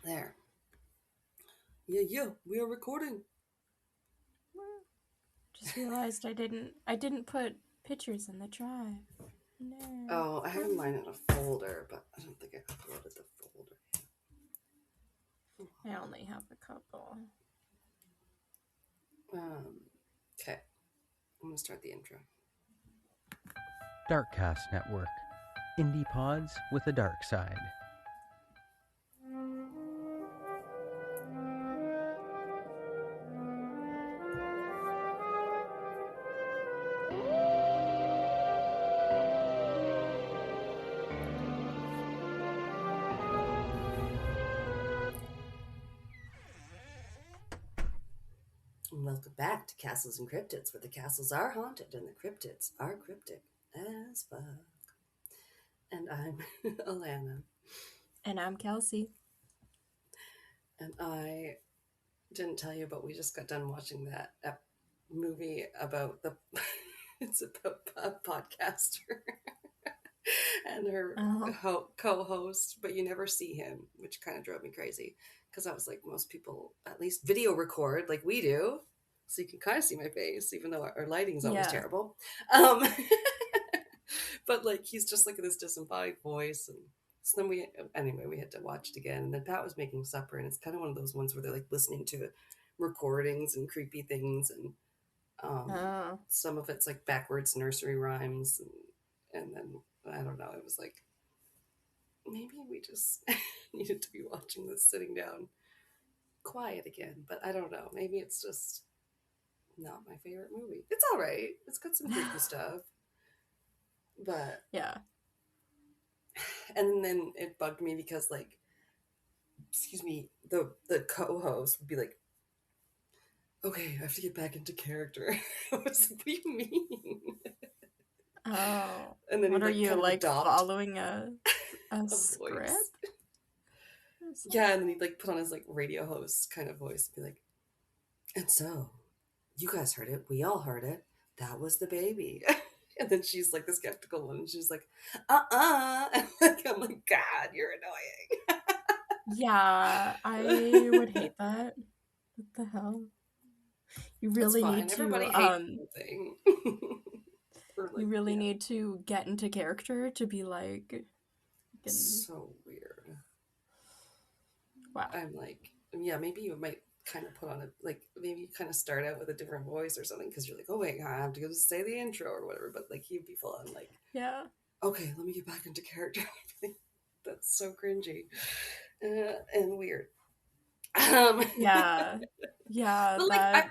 There. Yeah, we are recording. Just realized I didn't put pictures in the drive. No. Oh, I have mine in a folder, but I don't think I uploaded the folder. I only have a couple. Okay. I'm gonna start the intro. Darkcast Network. Indie pods with a dark side. Welcome back to Castles and Cryptids, where the castles are haunted and the cryptids are cryptic as fuck. And I'm Alana. And I'm Kelsey. And I didn't tell you, but we just got done watching that movie about the... it's about a podcaster and her co-host, but you never see him, which kind of drove me crazy. Because I was like, most people at least video record like we do. So you can kind of see my face, even though our lighting's always terrible. But like, he's just like this disembodied voice. And so then we had to watch it again. And then Pat was making supper, and it's kind of one of those ones where they're like listening to recordings and creepy things. And some of it's like backwards nursery rhymes. And then, I don't know, it was like, maybe we just needed to be watching this sitting down quiet again. But I don't know. Maybe it's just not my favorite movie. It's all right. It's got some creepy stuff. But yeah. And then it bugged me because, like, excuse me, the co-host would be like, okay, I have to get back into character. I was like, what do you mean? Oh. And then what are you, like, following a script? Yeah, and then he'd like put on his like radio host kind of voice and be like, and so you guys heard it, we all heard it, that was the baby. And then she's like the skeptical one, and she's like, and I'm like, God, you're annoying. Yeah, I would hate that. What the hell? You really need to everybody hates something. Like, you really need to get into character to be like so weird. Wow. I'm like, yeah, maybe you might kind of put on a, like, maybe you kind of start out with a different voice or something, because you're like, oh wait, I have to go say the intro or whatever, but like you'd be full on like, yeah, okay, let me get back into character. That's so cringy and weird. Yeah but like,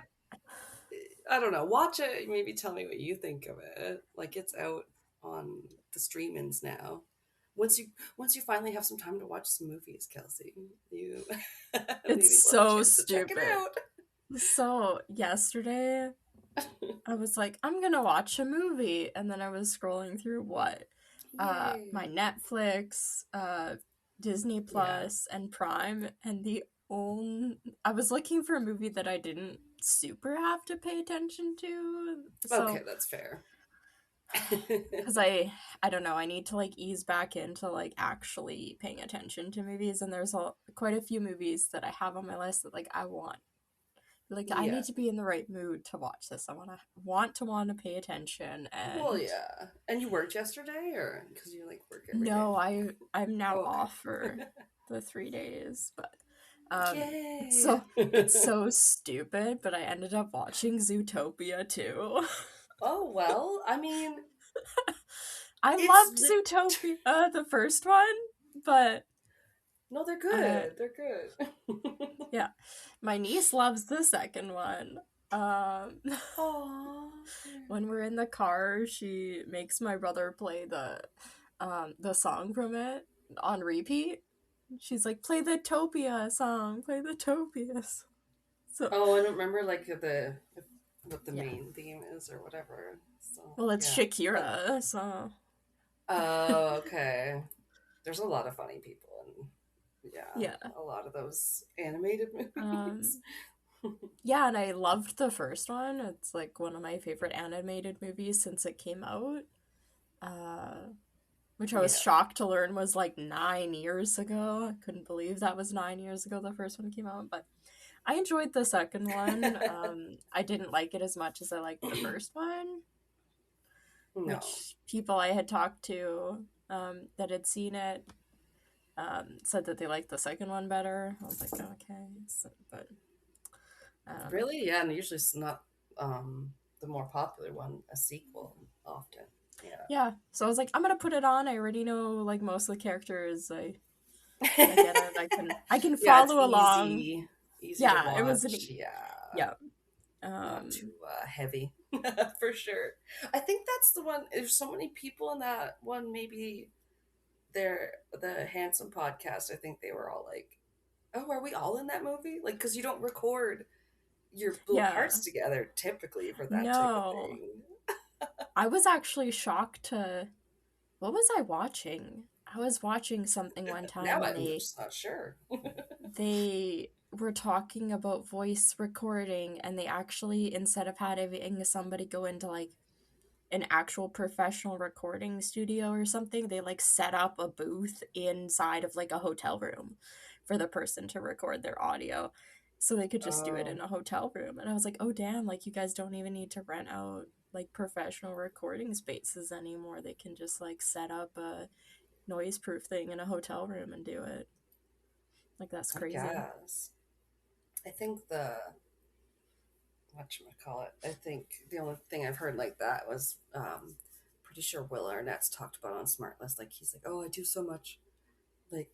I don't know, watch it, maybe tell me what you think of it. Like, it's out on the streamings now. Once you finally have some time to watch some movies, Kelsey, you it's so stupid. Check it out. So yesterday I was like, I'm gonna watch a movie, and then I was scrolling through my Netflix, Disney Plus, and Prime, and I was looking for a movie that I didn't super have to pay attention to. So, okay, that's fair. Because I don't know, I need to like ease back into like actually paying attention to movies, and there's quite a few movies that I have on my list that like I need to be in the right mood to watch this. I want to pay attention. And well, yeah. And you worked yesterday, or because you like work every day? I'm now off for the 3 days, but it's so stupid, but I ended up watching Zootopia too. Oh, well, I mean, I loved Zootopia, the first one, but no, they're good. They're good. Yeah, my niece loves the second one. When we're in the car, she makes my brother play the song from it on repeat. She's like, play the Topia song, play the Topia song. So, I don't remember like what the main theme is or whatever. So, well, it's Shakira, so. Oh, okay. There's a lot of funny people, and a lot of those animated movies. Yeah, and I loved the first one. It's like one of my favorite animated movies since it came out. which I was shocked to learn was like 9 years ago. I couldn't believe that was 9 years ago the first one came out, but I enjoyed the second one. I didn't like it as much as I liked the first one. No. Which people I had talked to that had seen it said that they liked the second one better. I was like, okay, but I don't know. Really? Yeah, and usually it's not the more popular one, a sequel often. Yeah. So I was like, I'm gonna put it on. I already know like most of the characters. I get it. I can follow along. Easy to watch. It was yeah. Not too heavy for sure. I think that's the one. There's so many people in that one. Maybe they're the Handsome podcast. I think they were all like, "Oh, are we all in that movie?" Like, because you don't record your parts together typically for that type of thing. I was actually shocked to. What was I watching? I was watching something one time. Now I'm just not sure. They were talking about voice recording, and they actually, instead of having somebody go into like an actual professional recording studio or something, they like set up a booth inside of like a hotel room for the person to record their audio, so they could just do it in a hotel room. And I was like, oh damn, like you guys don't even need to rent out like professional recording spaces anymore. They can just like set up a noise proof thing in a hotel room and do it. Like, that's crazy. I think I think the only thing I've heard like that was pretty sure Will Arnett's talked about on Smartless. Like, he's like, oh, I do so much like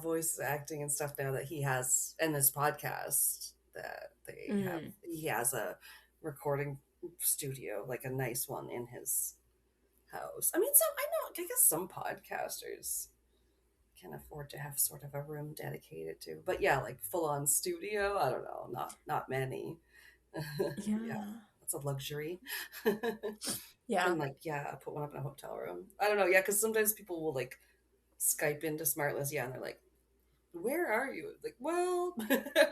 voice acting and stuff now that he has in this podcast that they have. He has a recording studio, like a nice one in his house. I mean, I guess some podcasters can afford to have sort of a room dedicated to, but yeah, like full on studio, I don't know, not many. Yeah, that's a luxury. Yeah. And like, put one up in a hotel room. I don't know, because sometimes people will like Skype into Smartless, and they're like, where are you? Like, well,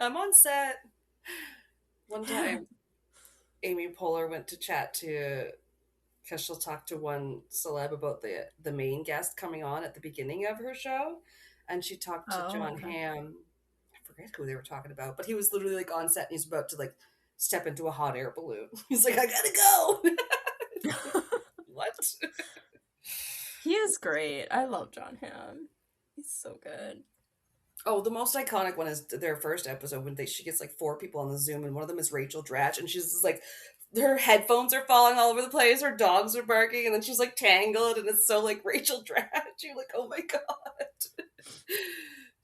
I'm on set. One time Amy Poehler went to chat to, because she'll talk to one celeb about the main guest coming on at the beginning of her show, and she talked to John Hamm. I forget who they were talking about, but he was literally like on set and he's about to like step into a hot air balloon. He's like, I gotta go. What? He is great. I love John Hamm. He's so good. Oh, the most iconic one is their first episode when she gets like 4 people on the Zoom, and one of them is Rachel Dratch, and she's just like, her headphones are falling all over the place, her dogs are barking, and then she's like tangled, and it's so like Rachel Dratch. You're like, oh my god.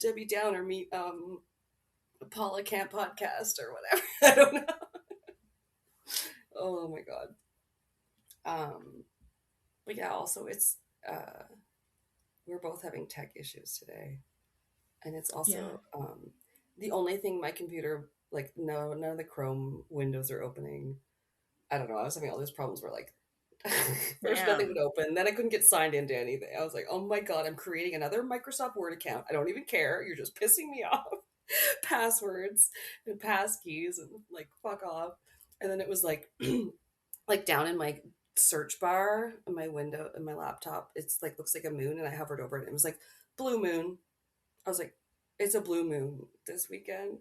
Debbie Downer meet Paula Camp podcast or whatever. I don't know. Oh my god. But yeah, also it's we're both having tech issues today. And it's also the only thing my computer, like, none of the Chrome windows are opening. I don't know. I was having all these problems where, like, first nothing would open. Then I couldn't get signed into anything. I was like, oh my god, I'm creating another Microsoft Word account. I don't even care. You're just pissing me off. Passwords and passkeys and, like, fuck off. And then it was, like, like, down in my search bar in my window, in my laptop, it's, like, looks like a moon, and I hovered over it. And it was, like, blue moon. I was like, it's a blue moon this weekend.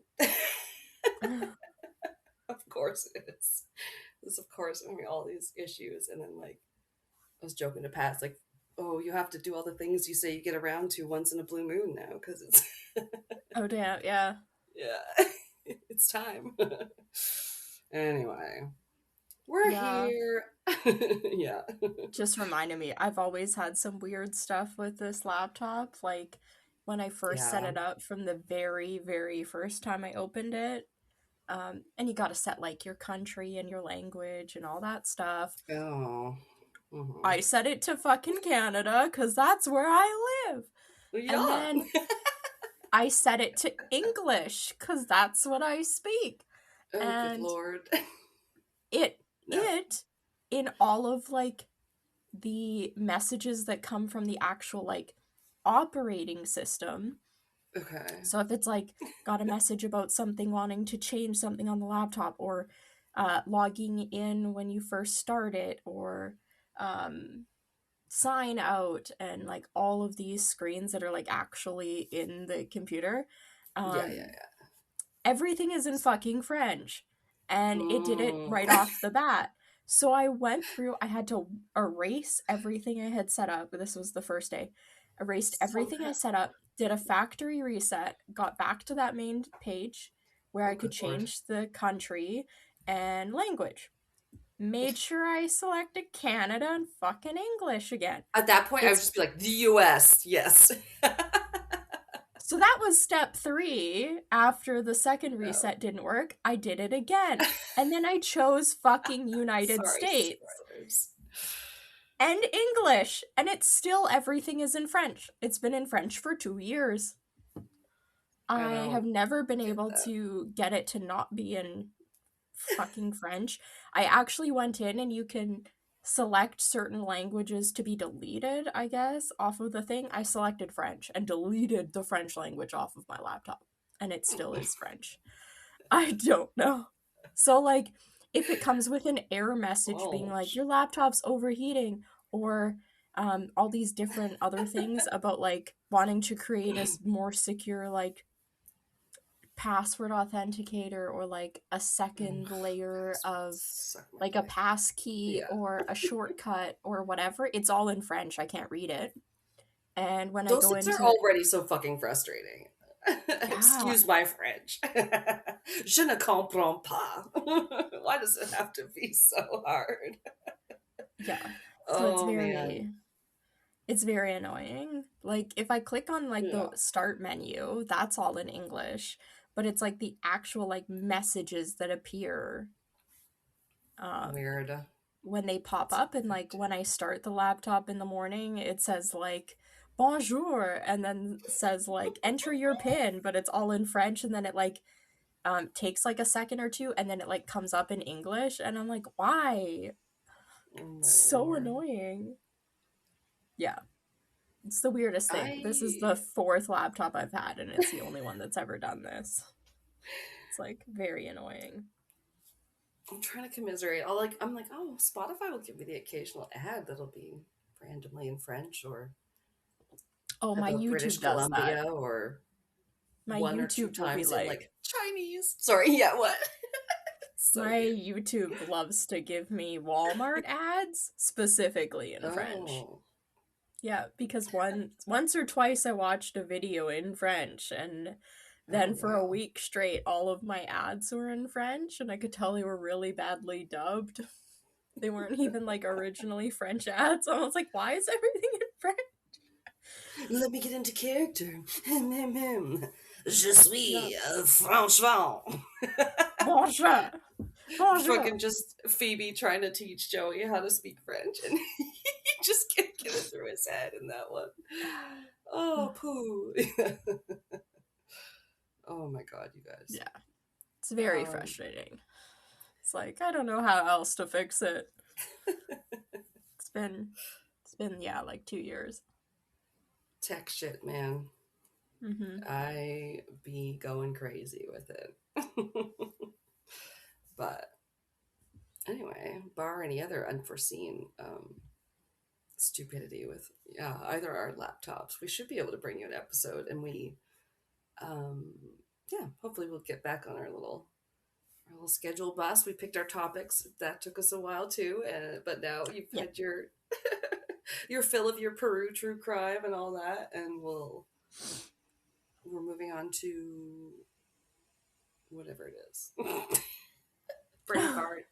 Of course it is. This, of course, I mean, all these issues. And then, like, I was joking to Pat, like, oh, you have to do all the things you say you get around to once in a blue moon now, because it's... Oh, damn, yeah. Yeah. It's time. Anyway. We're here. Yeah. Just reminded me, I've always had some weird stuff with this laptop. Like, when I first set it up from the very, very first time I opened it, and you gotta set, like, your country and your language and all that stuff. Oh. Mm-hmm. I set it to fucking Canada, because that's where I live. Yeah. And then I set it to English, because that's what I speak. Oh, and good lord. It, in all of, like, the messages that come from the actual, like, operating system. Okay. So if it's, like, got a message about something, wanting to change something on the laptop, or logging in when you first start it, or sign out and like all of these screens that are like actually in the computer. Everything is in fucking French, and it did it right off the bat. So I went through, I had to erase everything I had set up. This was the first day. Erased everything I set up, did a factory reset, got back to that main page where I could change the country and language. Made sure I selected Canada and fucking English again. At that point, I would just be like, the US, yes. So that was step 3. After the second reset didn't work, I did it again. And then I chose fucking United States. Spoilers. And English. And it's still, everything is in French. It's been in French for 2 years. I have never been able to get it to not be in fucking French. I actually went in and you can select certain languages to be deleted, I guess, off of the thing. I selected French and deleted the French language off of my laptop, and it still is French. I don't know. So, like, if it comes with an error message being like, your laptop's overheating, or all these different other things about, like, wanting to create a more secure, like, password authenticator, or like a second layer of like a passkey or a shortcut or whatever, it's all in French. I can't read it. And when those I go things into are already so fucking frustrating. Excuse my French. Je ne comprends pas. Why does it have to be so hard? Yeah. So it's very annoying. Like, if I click on like the start menu, that's all in English. But it's like the actual like messages that appear weird when they pop up, and like when I start the laptop in the morning, it says like bonjour, and then says like enter your PIN, but it's all in French, and then it like takes like a second or two, and then it like comes up in English, and I'm like, why? So annoying. Yeah. It's the weirdest thing. This is the 4th laptop I've had, and it's the only one that's ever done this. It's like very annoying. I'm trying to commiserate. I'm like, oh, Spotify will give me the occasional ad that'll be randomly in French, or my YouTube British does Columbia, that. or my one YouTube or 2 times will be like Chinese. Sorry, yeah, what? So my weird. YouTube loves to give me Walmart ads specifically in French. Yeah, because once or twice I watched a video in French, and then for a week straight, all of my ads were in French, and I could tell they were really badly dubbed. They weren't even like originally French ads. I was like, why is everything in French? Let me get into character. Je suis franchement. Bonjour. Bonjour. Fucking just Phoebe trying to teach Joey how to speak French, and he just can't get it through his head in that one. Oh, poo. Oh my god, you guys. Yeah. It's very frustrating. It's like, I don't know how else to fix it. It's been like 2 years. Tech shit, man. Mm-hmm. I be going crazy with it. But anyway, bar any other unforeseen stupidity with either our laptops, we should be able to bring you an episode, and we hopefully we'll get back on our little schedule bus. We picked our topics. That took us a while too, but now you've had your your fill of your Peru true crime and all that, and we're moving on to whatever it is. Braveheart.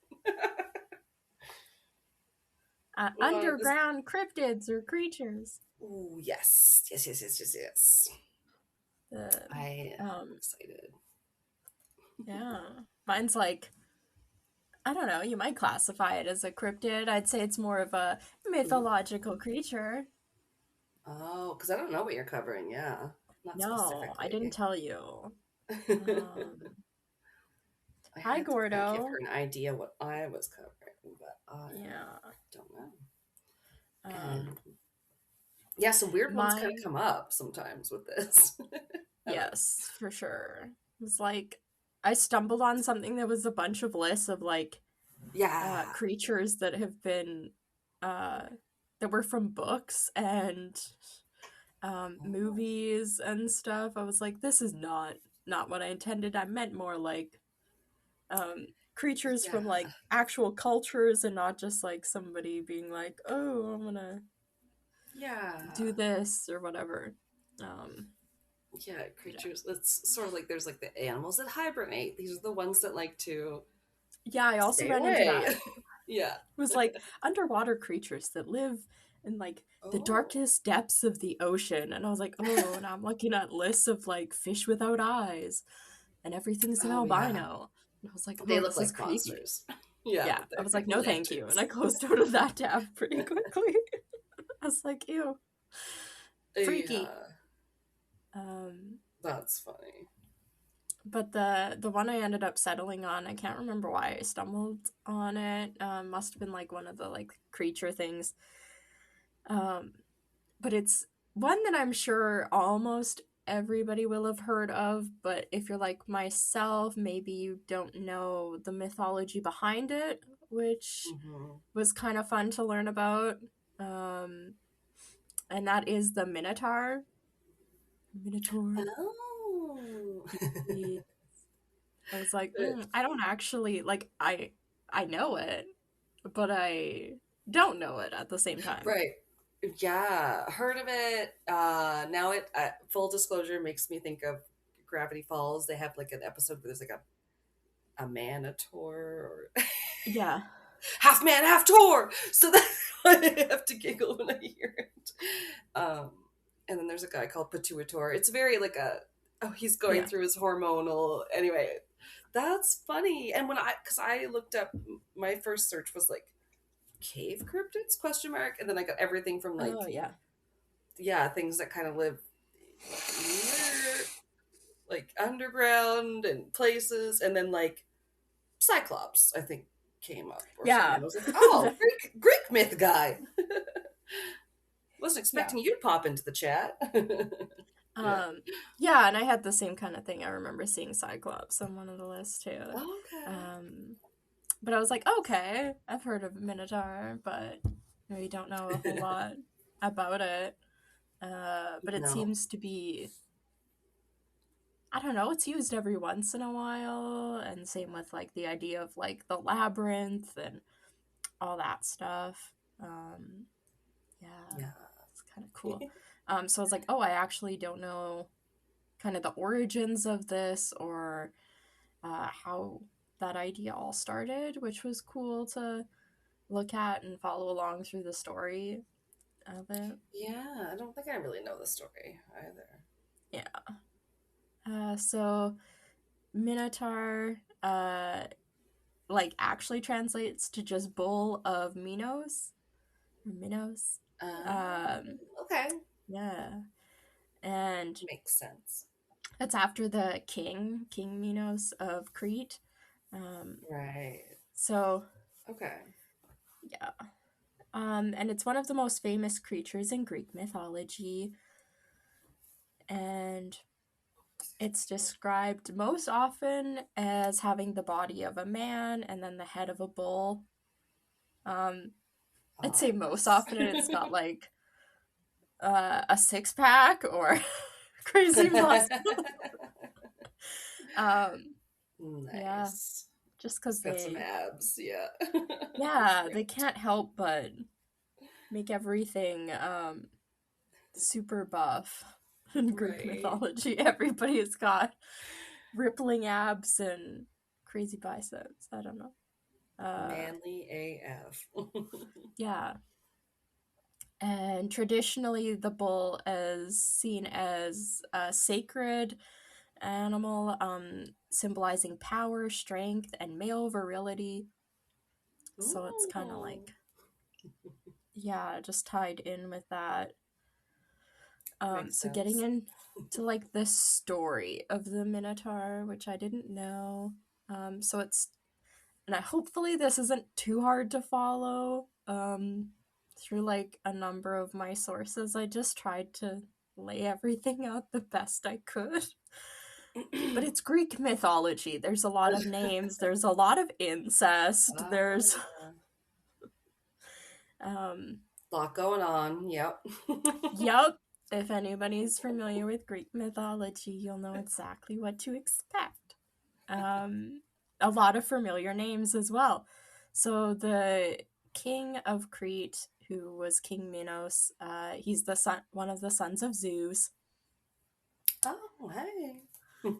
Underground cryptids or creatures. Ooh, yes. I am excited. Yeah. Mine's like, I don't know, you might classify it as a cryptid. I'd say it's more of a mythological creature. Oh, because I don't know what you're covering, yeah. No, I didn't tell you. Hi, Gordo. I give her an idea what I was covering, but I don't know. Some weird ones kind of come up sometimes with this. Yes, for sure. It's like, I stumbled on something that was a bunch of lists of like creatures that have been that were from books and movies and stuff. I was like, this is not what I intended. I meant more like creatures from like actual cultures and not just like somebody being like, oh, I'm gonna do this or whatever. Creatures. It's sort of like there's like the animals that hibernate. These are the ones that like to I also ran into that. Yeah. It was like underwater creatures that live in like the darkest depths of the ocean. And I was like, oh, and I'm looking at lists of like fish without eyes and everything's an albino. And I was like, oh, they look this like is creepy. Monsters. Yeah. I was like, no, thank you. And I closed out of that tab pretty quickly. I was like, ew. Freaky. That's funny. But the one I ended up settling on, I can't remember why I stumbled on it. Must have been like one of the like creature things. But it's one that I'm sure almost everybody will have heard of, but if you're like myself, maybe you don't know the mythology behind it, which was kind of fun to learn about. And that is the Minotaur. Oh. I was like, I don't actually, like, I know it, but I don't know it at the same time. Right. Yeah, heard of it. Now it, full disclosure, makes me think of Gravity Falls. They have like an episode where there's like a Minotaur or yeah, half man, half Tor. So that's why I have to giggle when I hear it. And then there's a guy called Pituitor. It's very like he's going through his hormonal. Anyway, that's funny. And because I looked up, my first search was like cave cryptids ? And then I got everything from like things that kind of live near, like underground and places, and then like Cyclops I think came up or something. I was like, oh, Greek myth guy. Wasn't expecting you to pop into the chat. And I had the same kind of thing. I remember seeing Cyclops on one of the lists too. Okay. But I was like, okay, I've heard of Minotaur, but you don't know a whole lot about it. But it seems to be, I don't know, it's used every once in a while, and same with like the idea of like the labyrinth and all that stuff. It's kind of cool. So I was like, oh, I actually don't know kind of the origins of this or how that idea all started, which was cool to look at and follow along through the story of it. Yeah, I don't think I really know the story either. Yeah. So Minotaur like actually translates to just bull of Minos. Minos. Okay. Yeah. And makes sense. That's after the King Minos of Crete. Right. So. Okay. Yeah. And it's one of the most famous creatures in Greek mythology. And it's described most often as having the body of a man and then the head of a bull. I'd say most often it's got like a six-pack or crazy muscle. Nice. Yeah, just because got some abs. They can't help but make everything super buff in Greek mythology. Everybody has got rippling abs and crazy biceps. I don't know. Manly AF. Yeah. And traditionally, the bull is seen as a sacred animal, symbolizing power, strength, and male virility. Ooh. So it's kind of like, just tied in with that. So getting into like the story of the Minotaur, which I didn't know. So it's, and hopefully this isn't too hard to follow. Through like a number of my sources, I just tried to lay everything out the best I could. But it's Greek mythology. There's a lot of names. There's a lot of incest. There's Lot going on. Yep. Yep. If anybody's familiar with Greek mythology, you'll know exactly what to expect. A lot of familiar names as well. So the king of Crete, who was King Minos, he's one of the sons of Zeus. Oh, hey.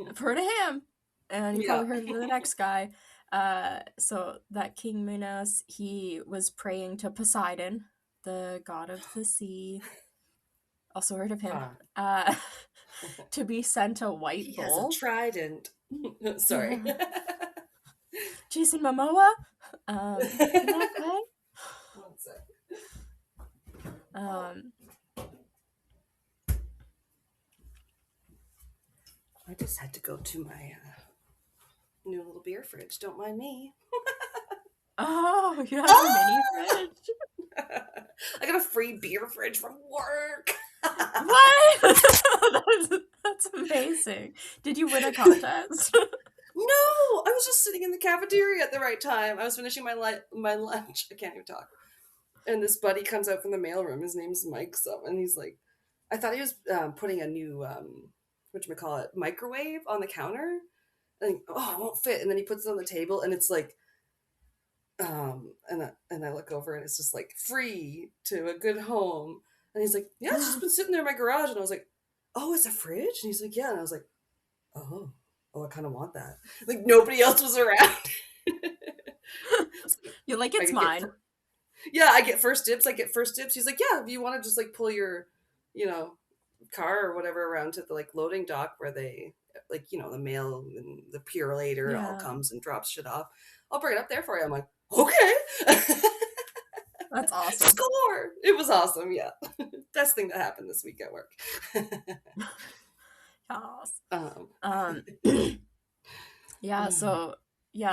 I've heard of him, and you probably heard of the next guy. So that King Minos, he was praying to Poseidon, the god of the sea. Also heard of him. To be sent a white bull. He has a trident. Sorry. Jason Momoa? That guy? One sec. I just had to go to my new little beer fridge. Don't mind me. Oh, you have a mini fridge? I got a free beer fridge from work. What? That's amazing. Did you win a contest? No, I was just sitting in the cafeteria at the right time. I was finishing my lunch. I can't even talk. And this buddy comes out from the mailroom. His name's Mike, and he's like, I thought he was putting a new whatchamacallit, microwave on the counter. And it won't fit. And then he puts it on the table, and it's like, and I look over, and it's just like, free to a good home. And he's like, yeah, it's just been sitting there in my garage. And I was like, oh, it's a fridge? And he's like, yeah. And I was like, oh, I kind of want that. Like, nobody else was around. You're like, it's mine. I get first dibs. He's like, yeah, if you want to just like pull your, car or whatever around to the like loading dock where they like, the mail and the purelator all comes and drops shit off. I'll bring it up there for you. I'm like, okay. That's awesome. Score! It was awesome, yeah. Best thing that happened this week at work.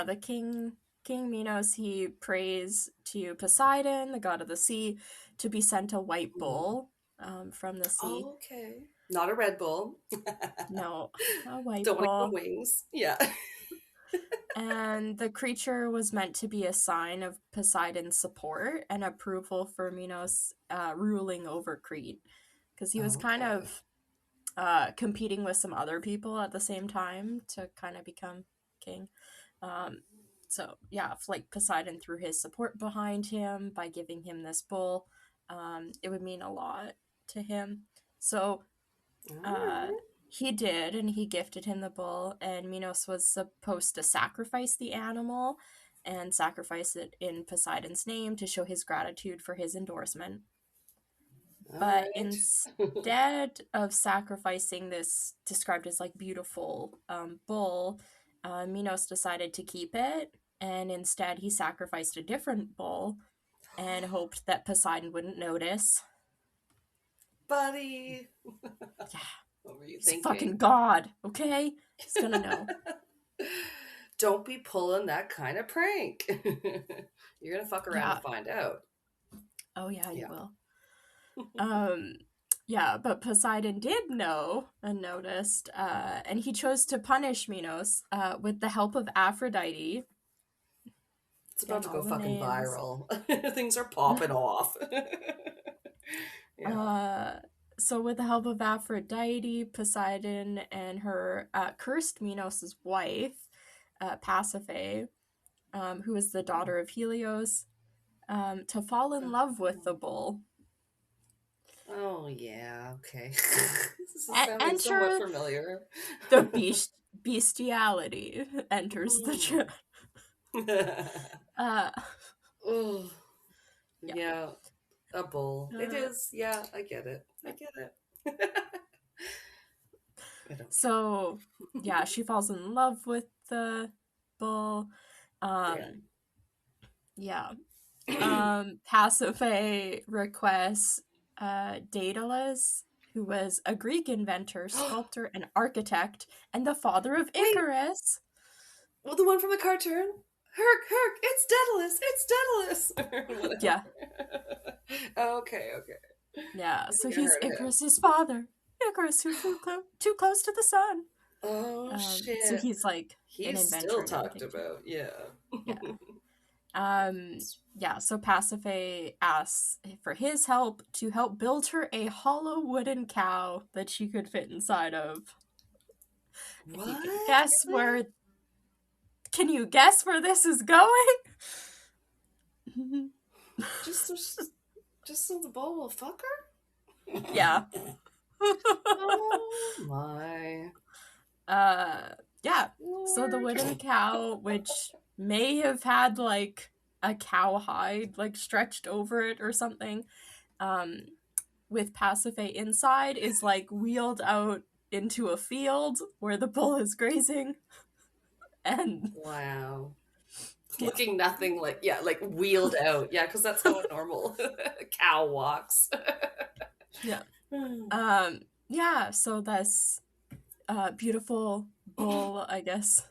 The King Minos, he prays to Poseidon, the god of the sea, to be sent a white bull from the sea. Oh, okay. Not a Red Bull. No, a white bull. Don't bull. want the wings. Yeah. And the creature was meant to be a sign of Poseidon's support and approval for Minos ruling over Crete, because he was kind of competing with some other people at the same time to kind of become king. Like Poseidon threw his support behind him by giving him this bull. It would mean a lot to him. So he did, and he gifted him the bull, and Minos was supposed to sacrifice the animal and sacrifice it in Poseidon's name to show his gratitude for his endorsement. But instead of sacrificing this described as like beautiful bull, Minos decided to keep it, and instead he sacrificed a different bull and hoped that Poseidon wouldn't notice. Buddy! Yeah. What were you He's thinking? fucking God, okay? He's gonna know. Don't be pulling that kind of prank. You're gonna fuck around and find out. Oh yeah, you will. But Poseidon did know and noticed, and he chose to punish Minos with the help of Aphrodite. It's about to go fucking viral. Things are popping off. So with the help of Aphrodite, Poseidon and her cursed Minos' wife, Pasiphae, who is the daughter of Helios, to fall in love with the bull. Oh, yeah, okay. This is sounding somewhat familiar. The bestiality enters the chat. Yeah, a bull. It is, yeah, I get it. So, she falls in love with the bull. Pasiphae requests Daedalus, who was a Greek inventor, sculptor, and architect, and the father of Icarus. Well, the one from the cartoon? Herc, it's Daedalus. Yeah. Okay. Yeah, so he's Icarus's father. Icarus, who flew too close to the sun. Oh, shit. So he's like he's an inventor. Still talked about, yeah. Yeah, so Pasiphae asks for his help to help build her a hollow wooden cow that she could fit inside of. What? If you can guess where... Can you guess where this is going? Just so the bull will fuck her? Yeah. Oh my. Yeah. Lord. So the wooden cow, which may have had like a cowhide like stretched over it or something, with Pasiphae inside, is like wheeled out into a field where the bull is grazing. And wow. Yeah. Looking nothing like, like wheeled out. Yeah, because that's how a normal cow walks. Yeah. Yeah, so this beautiful bull, I guess,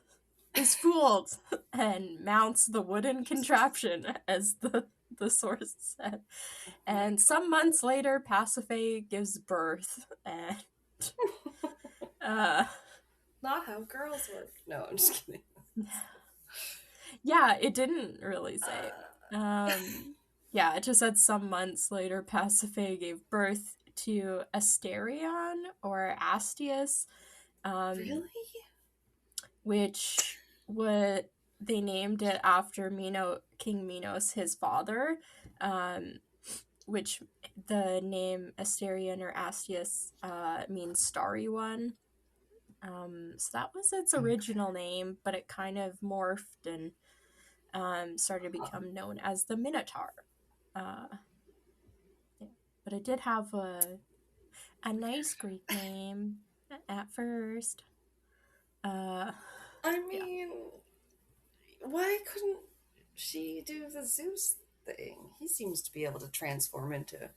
is fooled and mounts the wooden contraption, as the source said. And some months later, Pasiphae gives birth, and not how girls work. No, I'm just kidding. Yeah, it didn't really say. Yeah, it just said some months later, Pasiphae gave birth to Asterion or Astius. Really? Which they named it after King Minos, his father, which the name Asterion or Astius means starry one. So that was its original name, but it kind of morphed and started to become known as the Minotaur. Yeah. But it did have a nice Greek name at first. I mean, why couldn't she do the Zeus thing? He seems to be able to transform into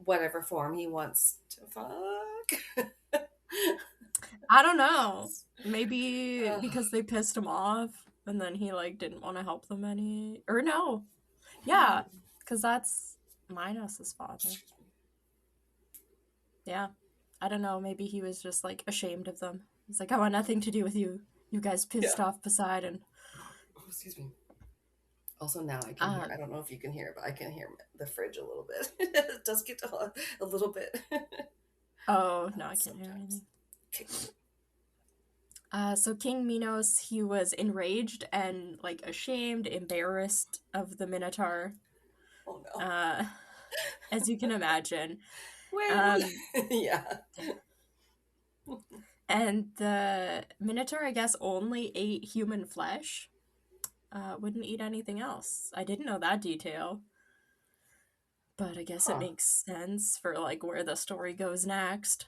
whatever form he wants to fuck. I don't know. Maybe because they pissed him off and then he like didn't want to help them any. Or no. Yeah, because that's Minos' father. Yeah. I don't know. Maybe he was just like ashamed of them. He's like, I want nothing to do with you. You guys pissed off Poseidon. Oh, excuse me. Also, now I can hear. I don't know if you can hear, but I can hear the fridge a little bit. It does get a little bit. Oh, no, I can't hear anything. Okay. So King Minos, he was enraged and like ashamed, embarrassed of the Minotaur. Oh no. As you can imagine. Yeah. And the Minotaur, I guess, only ate human flesh. Wouldn't eat anything else. I didn't know that detail. But I guess it makes sense for like where the story goes next.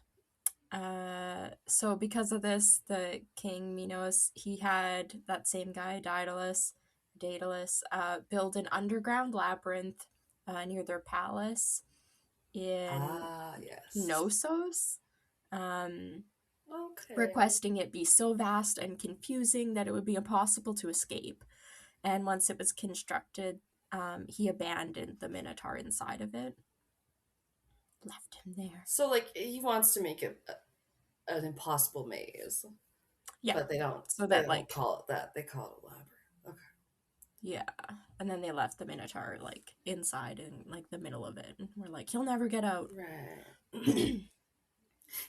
So because of this, the King Minos, he had that same guy, Daedalus, build an underground labyrinth near their palace in Knossos. Requesting it be so vast and confusing that it would be impossible to escape. And once it was constructed, he abandoned the Minotaur inside of it. Left him there. So, like, he wants to make it an impossible maze. Yeah. But they don't. So they that, like, call it that. They call it a labyrinth. Okay. Yeah. And then they left the Minotaur, like, inside in, like, the middle of it. And we're like, he'll never get out. Right.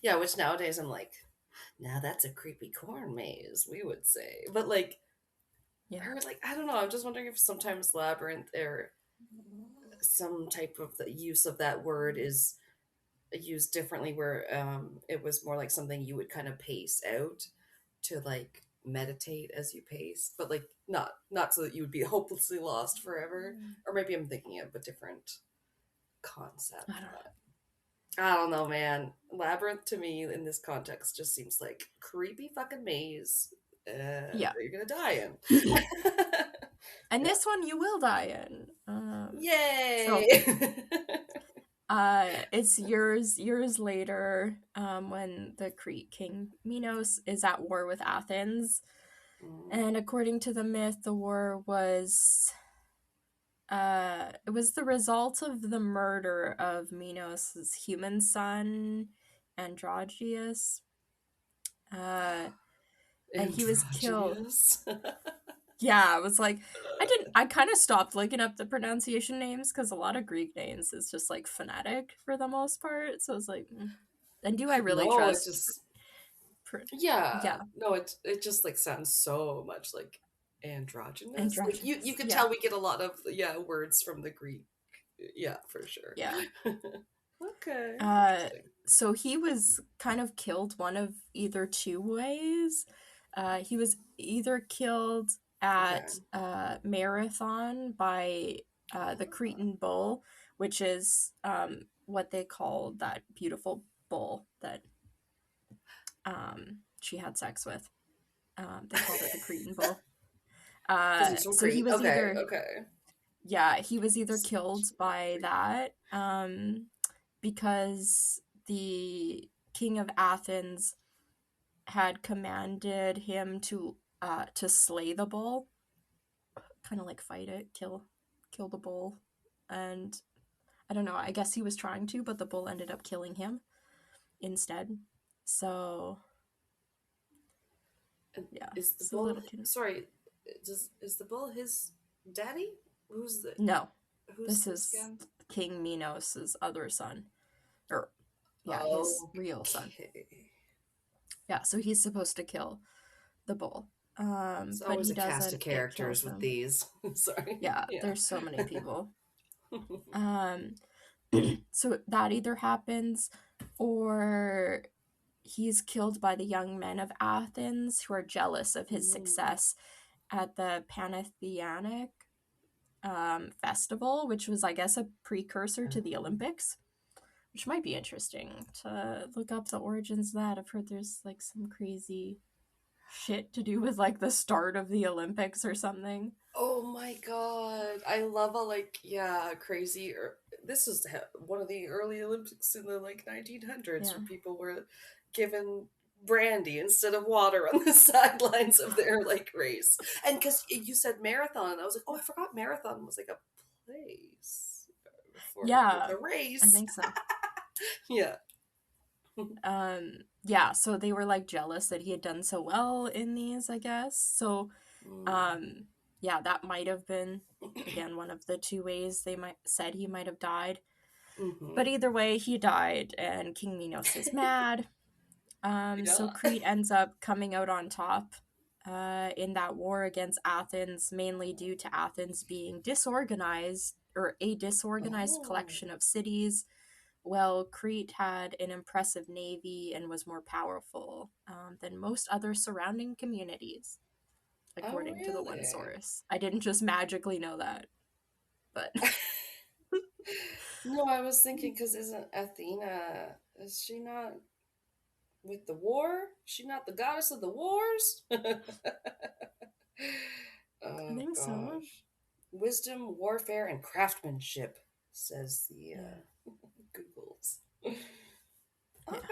Yeah, which nowadays I'm like, now that's a creepy corn maze, we would say. But, like, or, like, I don't know. I'm just wondering if sometimes labyrinth or some type of the use of that word is used differently, where it was more like something you would kind of pace out to like meditate as you pace, but like not so that you would be hopelessly lost forever. Or maybe I'm thinking of a different concept. I don't know, man. Labyrinth to me in this context just seems like creepy fucking maze. That you're gonna die in. And this one you will die in. Yay! It's years later, when the Crete king Minos is at war with Athens. And according to the myth, the war was it was the result of the murder of Minos' human son, Androgeus. And he was killed. Yeah, I was like, I kind of stopped looking up the pronunciation names because a lot of Greek names is just like phonetic for the most part. So I was like, and do I really No, it trust? just yeah. Yeah, No, it just like sounds so much like androgynous. Like you androgynous. could Yeah, tell we get a lot of words from the Greek. Yeah, for sure. yeah. Okay, Uh, interesting. so he was kind of killed one of either two ways. He was either killed Okay. at Marathon by the Ah. Cretan bull, which is what they call that beautiful bull that she had sex with. They called it the Cretan bull. Because he's from So he Crete. was Okay, either, okay. yeah, he was either So killed much about by Crete. that because the king of Athens had commanded him to slay the bull, kind of like fight it, kill the bull, and I don't know. I guess he was trying to, but the bull ended up killing him instead. So And yeah, is the it's a bull? little kid. Sorry, is the bull his daddy? No, Who's this this is again? King Minos' other son, or yeah, his real son. Okay. Yeah, so he's supposed to kill the bull, It's but always he a cast of doesn't. It characters kills with him. these. Sorry. Yeah, Yeah. there's so many people. Um, so that either happens, or he's killed by the young men of Athens who are jealous of his success at the Panathenaic festival, which was, I guess, a precursor to the Olympics, which might be interesting to look up the origins of that. I've heard there's like some crazy shit to do with like the start of the Olympics or something. Oh my god. I love a crazy this is one of the early Olympics in the 1900s Yeah. where people were given brandy instead of water on the sidelines of their race. And cuz you said marathon, I was like, "Oh, I forgot marathon was like a place before it was Yeah, a I race." think so. Yeah. Yeah, so they were like jealous that he had done so well in these, I guess. So Mm. yeah, that might have been again one of the two ways they might said he might have died. Mhm. But either way, he died and King Minos is mad. So Yeah. Crete ends up coming out on top in that war against Athens, mainly due to Athens being disorganized or a disorganized Oh. collection of cities. Well, Crete had an impressive navy and was more powerful than most other surrounding communities, Oh, according to the one really? source. I didn't just magically know that, but No, I was thinking because isn't Athena, is she not with the war? Is she not the goddess of the wars? I Oh think so. gosh. Wisdom, warfare, and craftsmanship, says the Yeah. Googles. Yeah. Okay.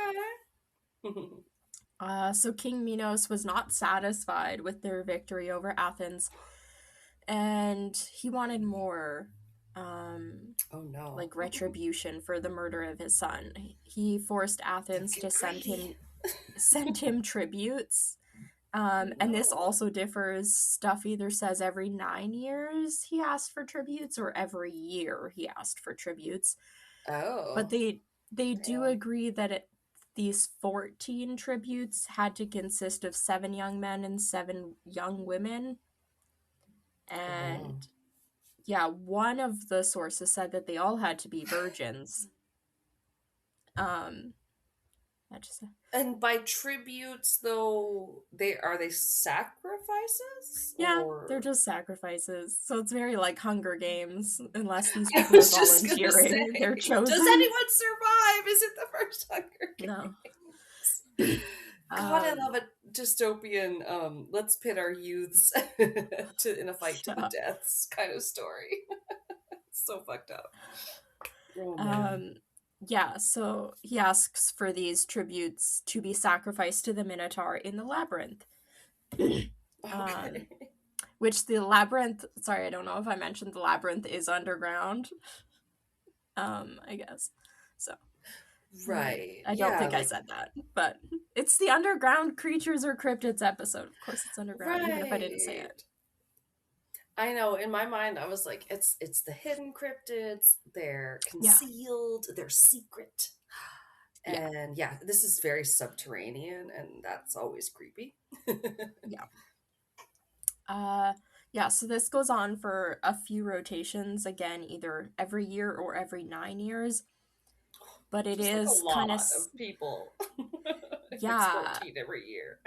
So King Minos was not satisfied with their victory over Athens, and he wanted more, Oh no. like retribution for the murder of his son. He forced Don't Athens get to greedy. send him tributes. Oh And this no. also differs. Stuff either says every 9 years he asked for tributes, or every year he asked for tributes. But Oh. they do Damn. agree that these 14 tributes had to consist of 7 young men and 7 young women. Oh. And yeah, one of the sources said that they all had to be virgins. I just And by tributes, though, they sacrifices Yeah, they're or just sacrifices. So it's very like Hunger Games, unless these I people are was just gonna volunteering, they're say, does chosen. anyone survive? Is it the first Hunger No. Games? God, I Um, love a dystopian. Let's pit our youths in a fight to the yeah. deaths kind of story. It's so fucked up. Oh man. Um, yeah, so he asks for these tributes to be sacrificed to the Minotaur in the labyrinth. um, Okay. which the labyrinth, sorry, I don't know if I mentioned the labyrinth is underground. I guess. So Right. I don't Yeah. think I Like. said that, but it's the underground creatures or cryptids episode. Of course, it's underground, even if I didn't say Right. it. I know. In my mind, I was like, it's the hidden cryptids. They're concealed. They're secret. And this is very subterranean, and that's always creepy. So this goes on for a few rotations, again, either every year or every 9 years. But it is like a lot of people. It's 14 every year.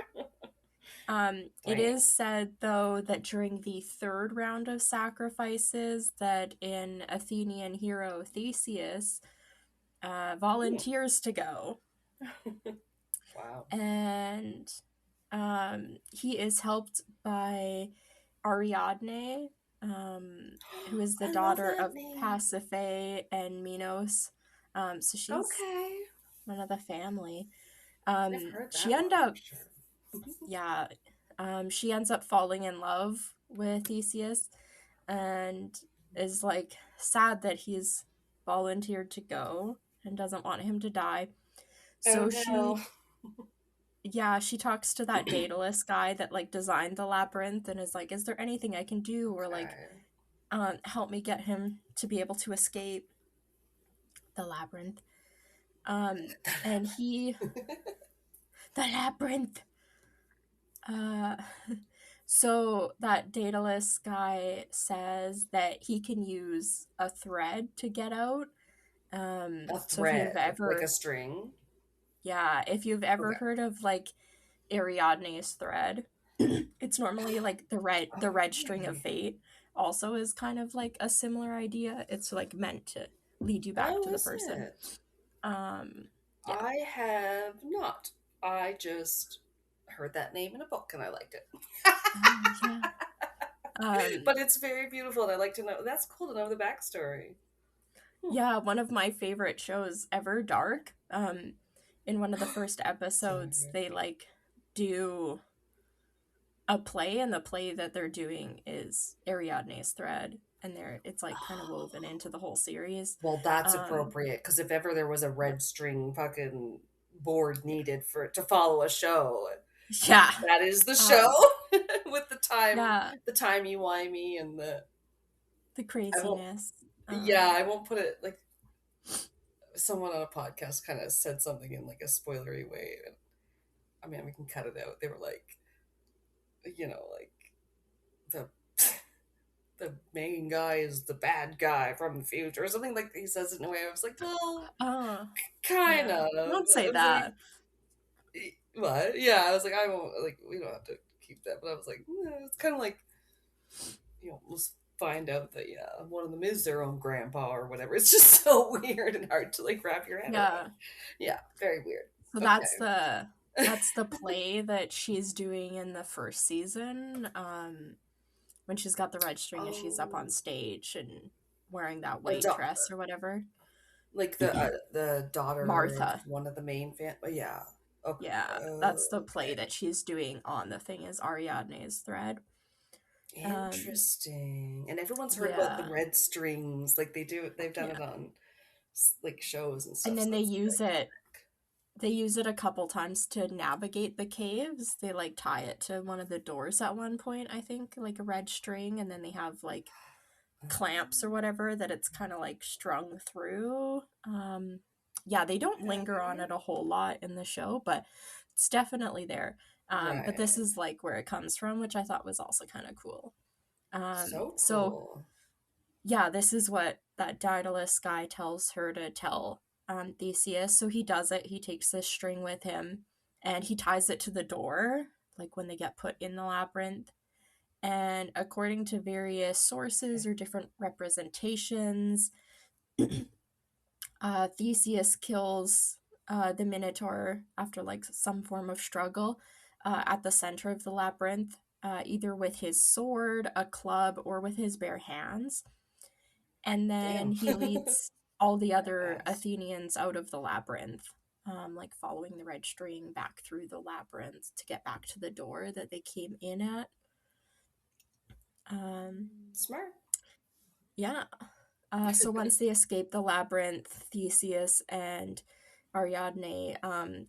It is said, though, that during the third round of sacrifices, that an Athenian hero, Theseus, volunteers to go. Wow. And he is helped by Ariadne, who is the daughter of Pasiphae and Minos. So she's one of the family. I've heard that she ended up, she ends up falling in love with Theseus, and is like sad that he's volunteered to go and doesn't want him to die. So she talks to that Daedalus guy that like designed the labyrinth and is like, is there anything I can do or like help me get him to be able to escape the labyrinth? And he the labyrinth. So that Daedalus guy says that he can use a thread to get out. A thread, like a string? Yeah, if you've ever heard of like Ariadne's thread, it's normally like the red string of fate. Also is kind of like a similar idea. It's like meant to lead you back to the person. I have not. I just heard that name in a book and I liked it. But it's very beautiful and I like to know. That's cool to know the backstory. Yeah, one of my favorite shows ever, Dark. In one of the first episodes, they like do a play, and the play that they're doing is Ariadne's thread, and it's like kind of woven into the whole series. Well, that's appropriate, because if ever there was a red string fucking board needed to follow a show, that is the show with the timey-wimey and the craziness. I won't put it like someone on a podcast kind of said something in like a spoilery way. And, I mean, we can cut it out. They were like, like the main guy is the bad guy from the future or something like that. He says it in a way I was like, kind of. Don't say that. Like, what? Yeah, I was like, I won't, like, we don't have to keep that. But I was like, it's kind of like, almost find out that one of them is their own grandpa or whatever. It's just so weird and hard to like wrap your head around. Yeah, very weird. So that's the play that she's doing in the first season, when she's got the red string and she's up on stage and wearing that white dress or whatever. Like the daughter Martha, of one of the main that's the play that she's doing on the thing is Ariadne's thread. Interesting. And everyone's heard about the red strings, like they've done it on like shows and stuff. And then they use it a couple times to navigate the caves. They like tie it to one of the doors at one point, I think, like a red string, and then they have like clamps or whatever that it's kind of like strung through. They don't linger on it a whole lot in the show, but it's definitely there. But this is like where it comes from, which I thought was also kind of cool. So this is what that Daedalus guy tells her to tell Theseus. So he does it. He takes this string with him and he ties it to the door, like when they get put in the labyrinth. And according to various sources or different representations, Theseus kills the Minotaur after like some form of struggle at the center of the labyrinth, either with his sword, a club, or with his bare hands. And then he leads all the other Athenians out of the labyrinth, like following the red string back through the labyrinth to get back to the door that they came in at. Smart. Yeah. So once they escape the labyrinth, Theseus and Ariadne,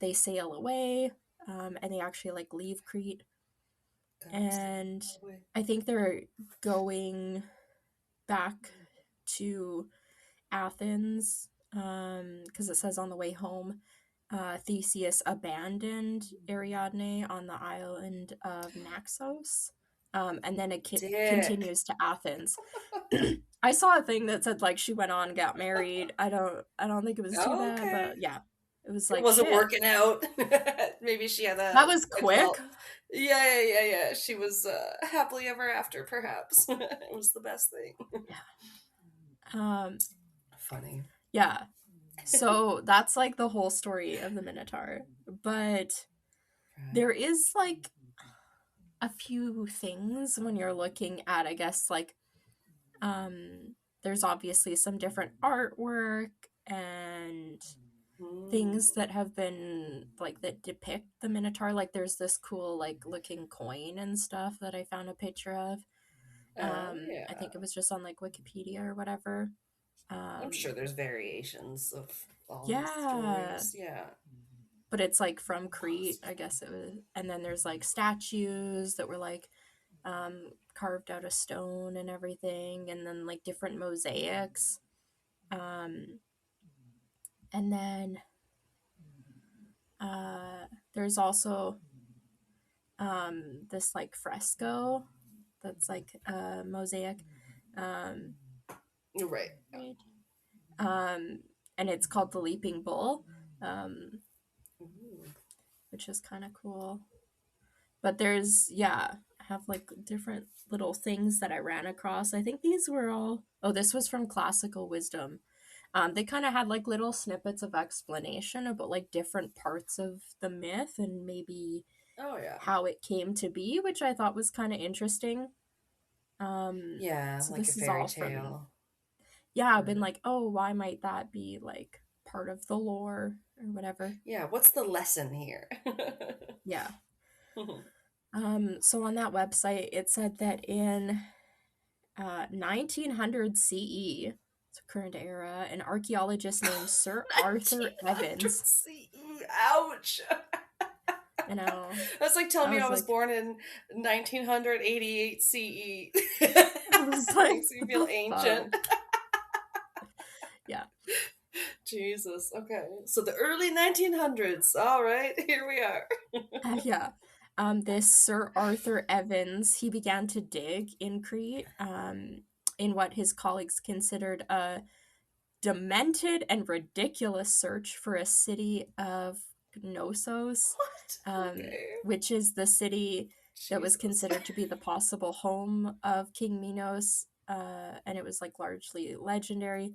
they sail away, and they actually like leave Crete. And I think they're going back to Athens, because it says on the way home, Theseus abandoned Ariadne on the island of Naxos, and then it continues to Athens. I saw a thing that said like she went on, got married. I don't think it was too bad, but yeah, it was like it wasn't working out. Maybe she had that was quick. Yeah. She was happily ever after, perhaps. It was the best thing. Yeah. Funny. Yeah. So that's like the whole story of the Minotaur. But there is like a few things when you're looking at, I guess, like there's obviously some different artwork and things that have been like that depict the Minotaur. Like there's this cool like looking coin and stuff that I found a picture of. I think it was just on like Wikipedia or whatever. I'm sure there's variations of all these stories. Yeah. But it's like from Crete, I guess it was. And then there's like statues that were like carved out of stone and everything, and then like different mosaics. And then there's also this like fresco that's like a mosaic. Right. And it's called the Leaping Bull, which is kind of cool. But there's, I have like different little things that I ran across. I think these were all, this was from Classical Wisdom. They kind of had like little snippets of explanation about like different parts of the myth and maybe how it came to be, which I thought was kind of interesting. So like a fairy tale. I've been like, why might that be like part of the lore or whatever? Yeah, what's the lesson here? Yeah. So on that website, it said that in 1900 CE, so current era, an archaeologist named Sir Arthur Evans. CE, ouch! I know. That's like telling me I was born in 1988 CE. I was like, makes me feel ancient. Yeah. Jesus. Okay. So the early 1900s. All right, here we are. Yeah. This Sir Arthur Evans, he began to dig in Crete, in what his colleagues considered a demented and ridiculous search for a city of Knossos, which is the city that was considered to be the possible home of King Minos, and it was like largely legendary.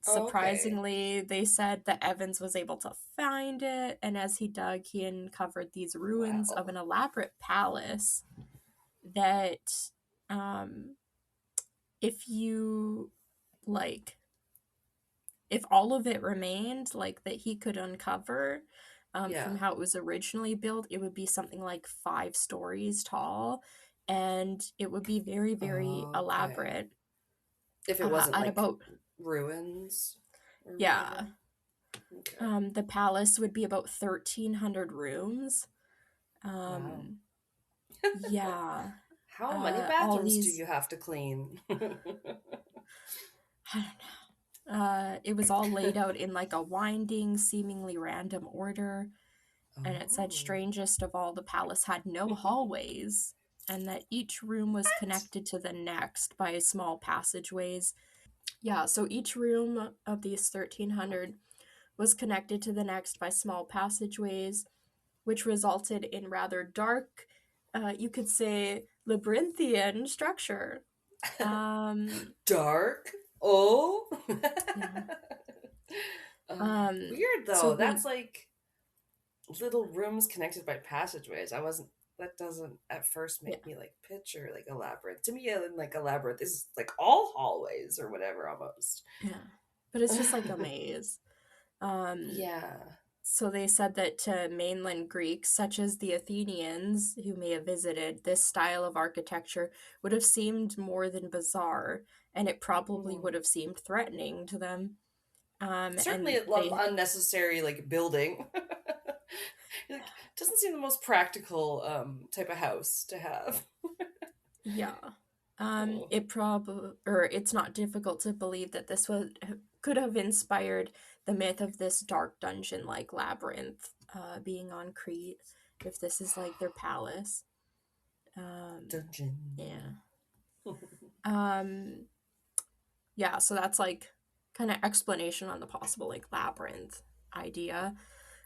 Surprisingly, they said that Evans was able to find it, and as he dug, he uncovered these ruins of an elaborate palace that, if you, like, if all of it remained, like, that he could uncover, from how it was originally built, it would be something like 5 stories tall, and it would be very, very elaborate. If it wasn't like about ruins. Yeah. Okay. The palace would be about 1,300 rooms. Wow. Yeah. How many bathrooms do you have to clean? I don't know. It was all laid out in like a winding, seemingly random order. And it said strangest of all, the palace had no hallways, and that each room was connected to the next by small passageways. Yeah, so each room of these 1,300 was connected to the next by small passageways, which resulted in rather dark, you could say, labyrinthian structure. Dark? Oh? Weird, though. So that's like little rooms connected by passageways. That doesn't at first make me like picture like a labyrinth. To me, like a labyrinth is like all hallways or whatever almost. Yeah, but it's just like a maze. So they said that to mainland Greeks, such as the Athenians, who may have visited, this style of architecture would have seemed more than bizarre, and it probably would have seemed threatening to them. Certainly, unnecessary like building. Like, doesn't seem the most practical type of house to have. Yeah. Oh. It's not difficult to believe that could have inspired the myth of this dark dungeon like labyrinth being on Crete, if this is like their palace. Dungeon. Yeah. Yeah, so that's like kind of explanation on the possible like labyrinth idea.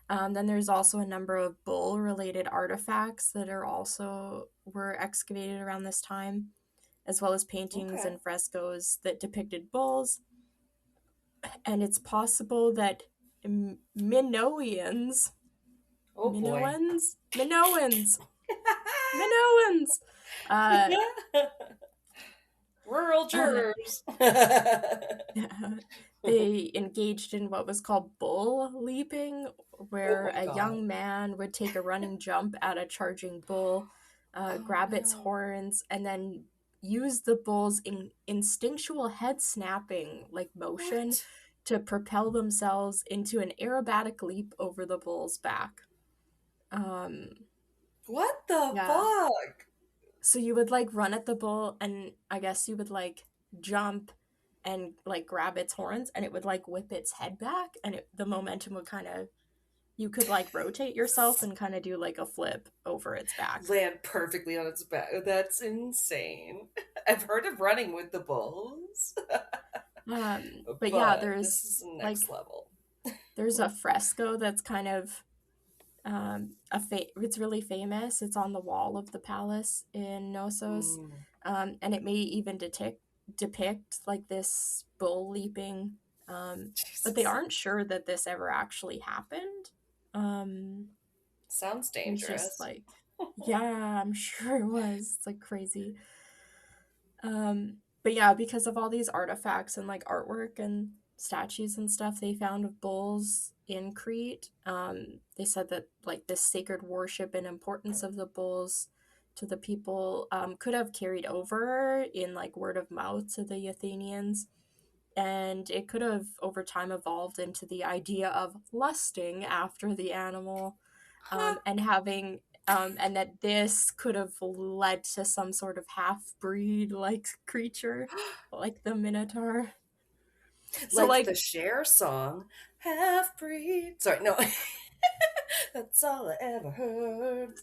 Then there's also a number of bull related artifacts that were excavated around this time, as well as paintings Okay. and frescoes that depicted bulls. And it's possible that Minoans, Oh boy. Minoans, Minoans, uh, Rural uh, jurors. they engaged in what was called bull leaping, Oh where my a god. young man would take a running jump at a charging bull, Oh grab its no. horns, and then use the bull's instinctual head snapping like motion What? to propel themselves into an aerobatic leap over the bull's back. Um, What the yeah. fuck? So you would like run at the bull, and I guess you would like jump and like grab its horns, and it would like whip its head back, and the momentum would kind of, you could like rotate yourself and kind of do like a flip over its back. Land perfectly on its back. That's insane. I've heard of running with the bulls. But yeah, But this is the next level. There's a fresco that's kind of it's really famous. It's on the wall of the palace in Knossos, and it may even depict like this bull leaping, but they aren't sure that this ever actually happened. Sounds It was dangerous. just like, yeah, I'm sure it was. It's like crazy. But yeah, because of all these artifacts and like artwork and statues and stuff they found of bulls in Crete, they said that like this sacred worship and importance of the bulls to the people could have carried over in like word of mouth to the Athenians, and it could have over time evolved into the idea of lusting after the animal, and having and that this could have led to some sort of half-breed like creature like the Minotaur. So Like like the Cher song, Half Breed. Sorry, no. That's all I ever heard.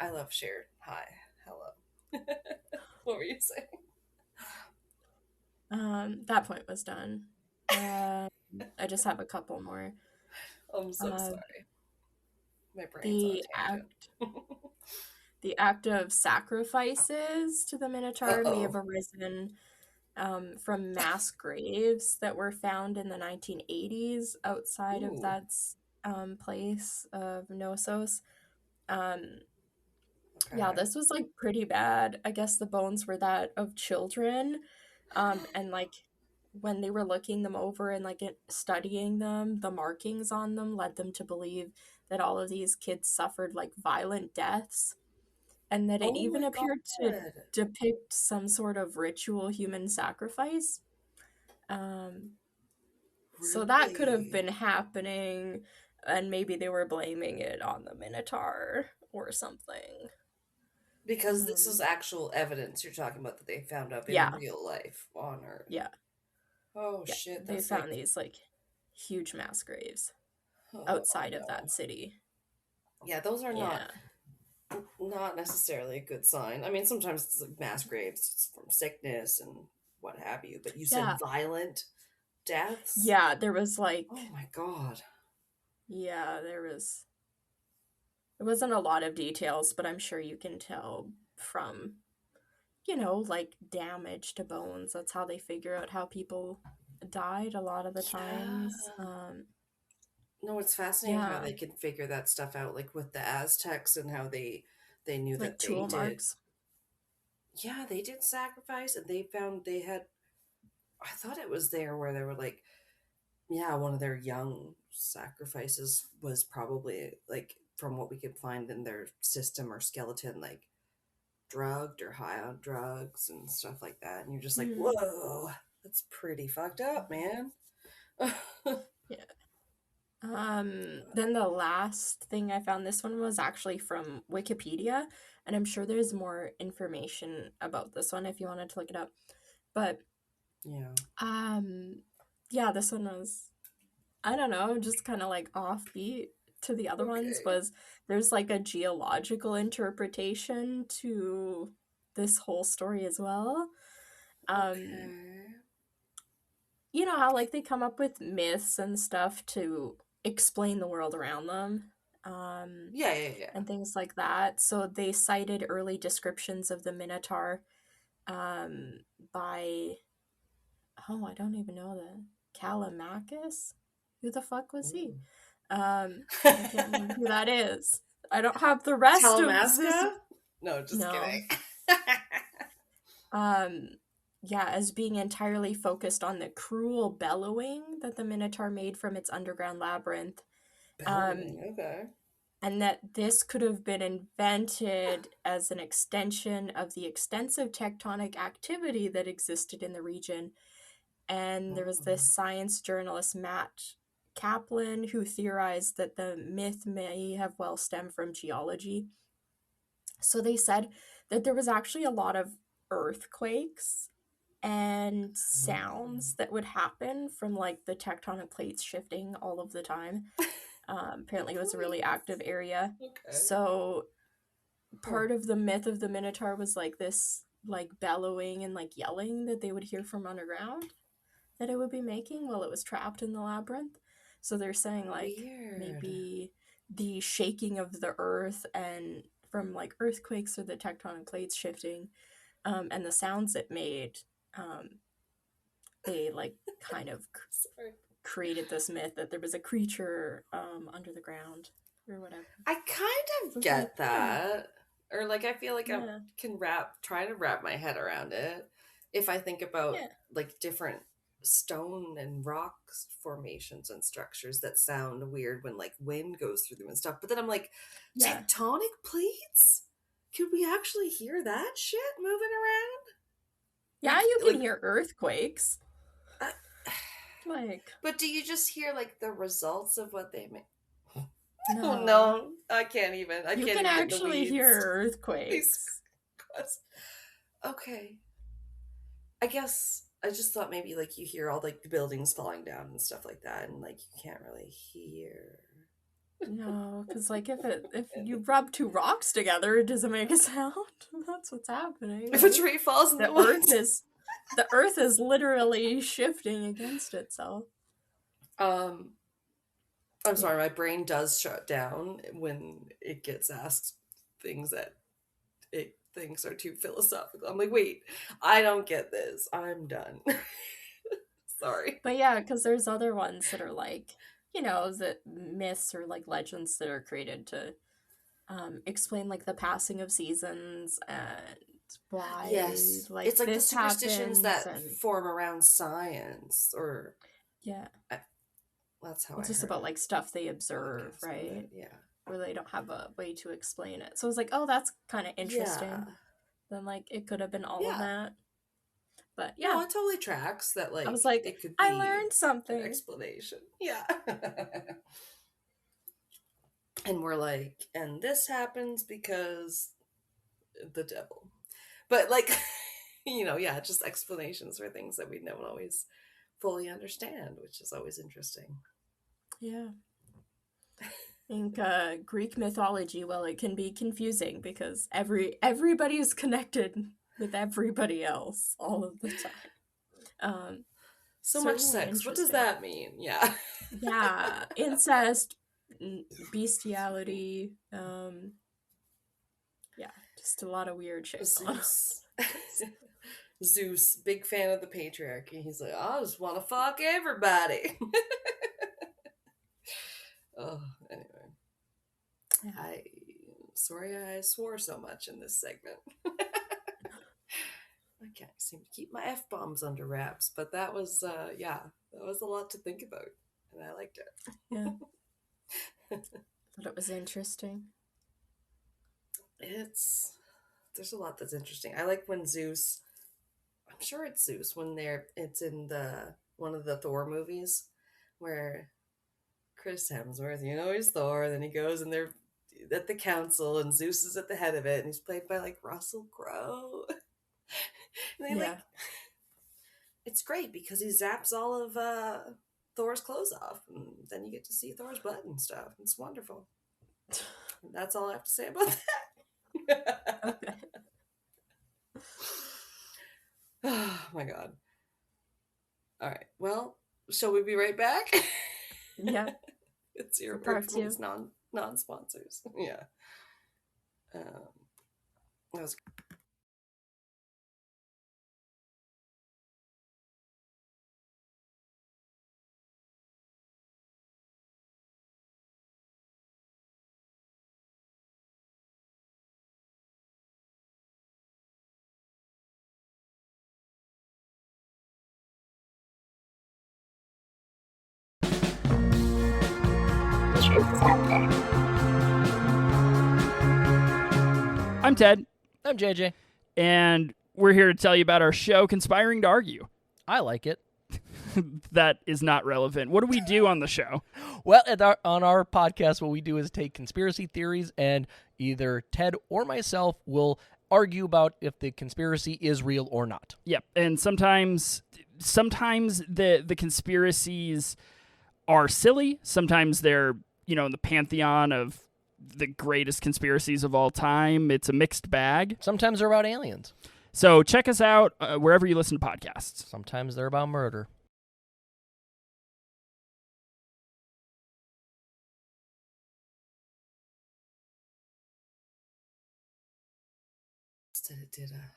I love Cher. Hi. Hello. What were you saying? that point was done. I just have a couple more. I'm so sorry. My brain's on The a tangent. the act of sacrifices to the Minotaur may have Uh-oh. arisen from mass graves that were found in the 1980s outside of Ooh. that place of Knossos. Okay. Yeah, this was like pretty bad. I guess the bones were that of children. And like when they were looking them over and like studying them, the markings on them led them to believe that all of these kids suffered like violent deaths, and that it Oh even my appeared to god. depict some sort of ritual human sacrifice. So that could have Really? been happening, and maybe they were blaming it on the Minotaur or something. Because this is actual evidence you're talking about that they found up in Yeah. real life on Earth. Yeah. Oh Yeah. shit, They that's found like these like huge mass graves oh outside of no. that city. Yeah, those are Yeah. not necessarily a good sign. I mean, sometimes it's like mass graves it's from sickness and what have you, but you said Yeah. violent deaths? Yeah, there was like Oh my god. yeah, it wasn't a lot of details, but I'm sure you can tell from like damage to bones. That's how they figure out how people died a lot of the Yeah. times. No, it's fascinating how Yeah, they can figure that stuff out, like with the Aztecs and how they knew like that they tool did. marks. Yeah, they did sacrifice, and they found they had. I thought it was there where they were like, yeah, one of their young sacrifices was probably like from what we could find in their system or skeleton, like drugged or high on drugs and stuff like that. And you're just like, Hmm. whoa, that's pretty fucked up, man. Yeah. Then the last thing I found, this one was actually from Wikipedia, and I'm sure there's more information about this one if you wanted to look it up. But yeah, this one was, I don't know, just kind of like offbeat to the other ones. Was there's like a geological interpretation to this whole story as well. You know how like they come up with myths and stuff to explain the world around them, and things like that. So they cited early descriptions of the Minotaur by, oh, I don't even know, the Callimachus. Who the fuck was he? I can't remember who that is. I don't have the rest of this. No, just kidding. Yeah, as being entirely focused on the cruel bellowing that the Minotaur made from its underground labyrinth. And that this could have been invented as an extension of the extensive tectonic activity that existed in the region. And there was this science journalist, Matt Kaplan, who theorized that the myth may have well stemmed from geology. So they said that there was actually a lot of earthquakes and sounds that would happen from like the tectonic plates shifting all of the time. Apparently it was a really active area. So part of the myth of the Minotaur was like this like bellowing and like yelling that they would hear from underground that it would be making while it was trapped in the labyrinth. So they're saying like maybe the shaking of the earth and from like earthquakes or the tectonic plates shifting, and the sounds it made, they like kind of created this myth that there was a creature under the ground or whatever. I kind of get that. Or like I feel like I can try to wrap my head around it if I think about like different stone and rock formations and structures that sound weird when like wind goes through them and stuff. But then I'm like, tectonic plates? Could we actually hear that shit moving around? Yeah, you can hear earthquakes. But do you just hear like the results of what they make? No, I can't even. You can actually hear earthquakes. Okay. I guess I just thought maybe like you hear all like the buildings falling down and stuff like that, and like you can't really hear. No, because like if you rub two rocks together, it doesn't make a sound. That's what's happening. If a tree falls in the earth is literally shifting against itself. I'm sorry, my brain does shut down when it gets asked things that it thinks are too philosophical. I'm like, wait, I don't get this. I'm done. Sorry. But yeah, because there's other ones that are like, you know, the myths or like legends that are created to explain like the passing of seasons and why. Yes, like it's like the superstitions that form around science, or that's how it's just about like stuff they observe, right? Yeah, where they don't have a way to explain it. So I was like, oh, that's kind of interesting. Then like it could have been all of that. But yeah, no, it totally tracks that. Like I was like, it could be I learned something. Explanation. Yeah. And we're like, and this happens because the devil. But like, you know, yeah, just explanations for things that we don't always fully understand, which is always interesting. Yeah. I think Greek mythology, well, it can be confusing because everybody's connected with everybody else all of the time. So much sex. What does that mean? Yeah. Yeah. Incest, bestiality, yeah, just a lot of weird shit. Zeus, big fan of the patriarchy. He's like, I just want to fuck everybody. Oh, anyway. I'm sorry I swore so much in this segment. I can't seem to keep my F-bombs under wraps, but that was, that was a lot to think about, and I liked it. Yeah. Thought it was interesting. There's a lot that's interesting. I like when Zeus, I'm sure it's Zeus, when it's in one of the Thor movies, where Chris Hemsworth, he's Thor. Then he goes and they're at the council, and Zeus is at the head of it, and he's played by like Russell Crowe. And they it's great because he zaps all of Thor's clothes off, and then you get to see Thor's butt and stuff. It's wonderful. And that's all I have to say about that. Okay. Oh my god. All right. Well, shall we be right back? Yeah. It's your part two non-sponsors. Yeah. That was. I'm Ted. I'm JJ. And we're here to tell you about our show, Conspiring to Argue. I like it. That is not relevant. What do we do on the show? Well, on our podcast, what we do is take conspiracy theories, and either Ted or myself will argue about if the conspiracy is real or not. Yep. And sometimes the conspiracies are silly. Sometimes they're, in the pantheon of the greatest conspiracies of all time. It's a mixed bag. Sometimes they're about aliens. So check us out wherever you listen to podcasts. Sometimes they're about murder. Instead it did a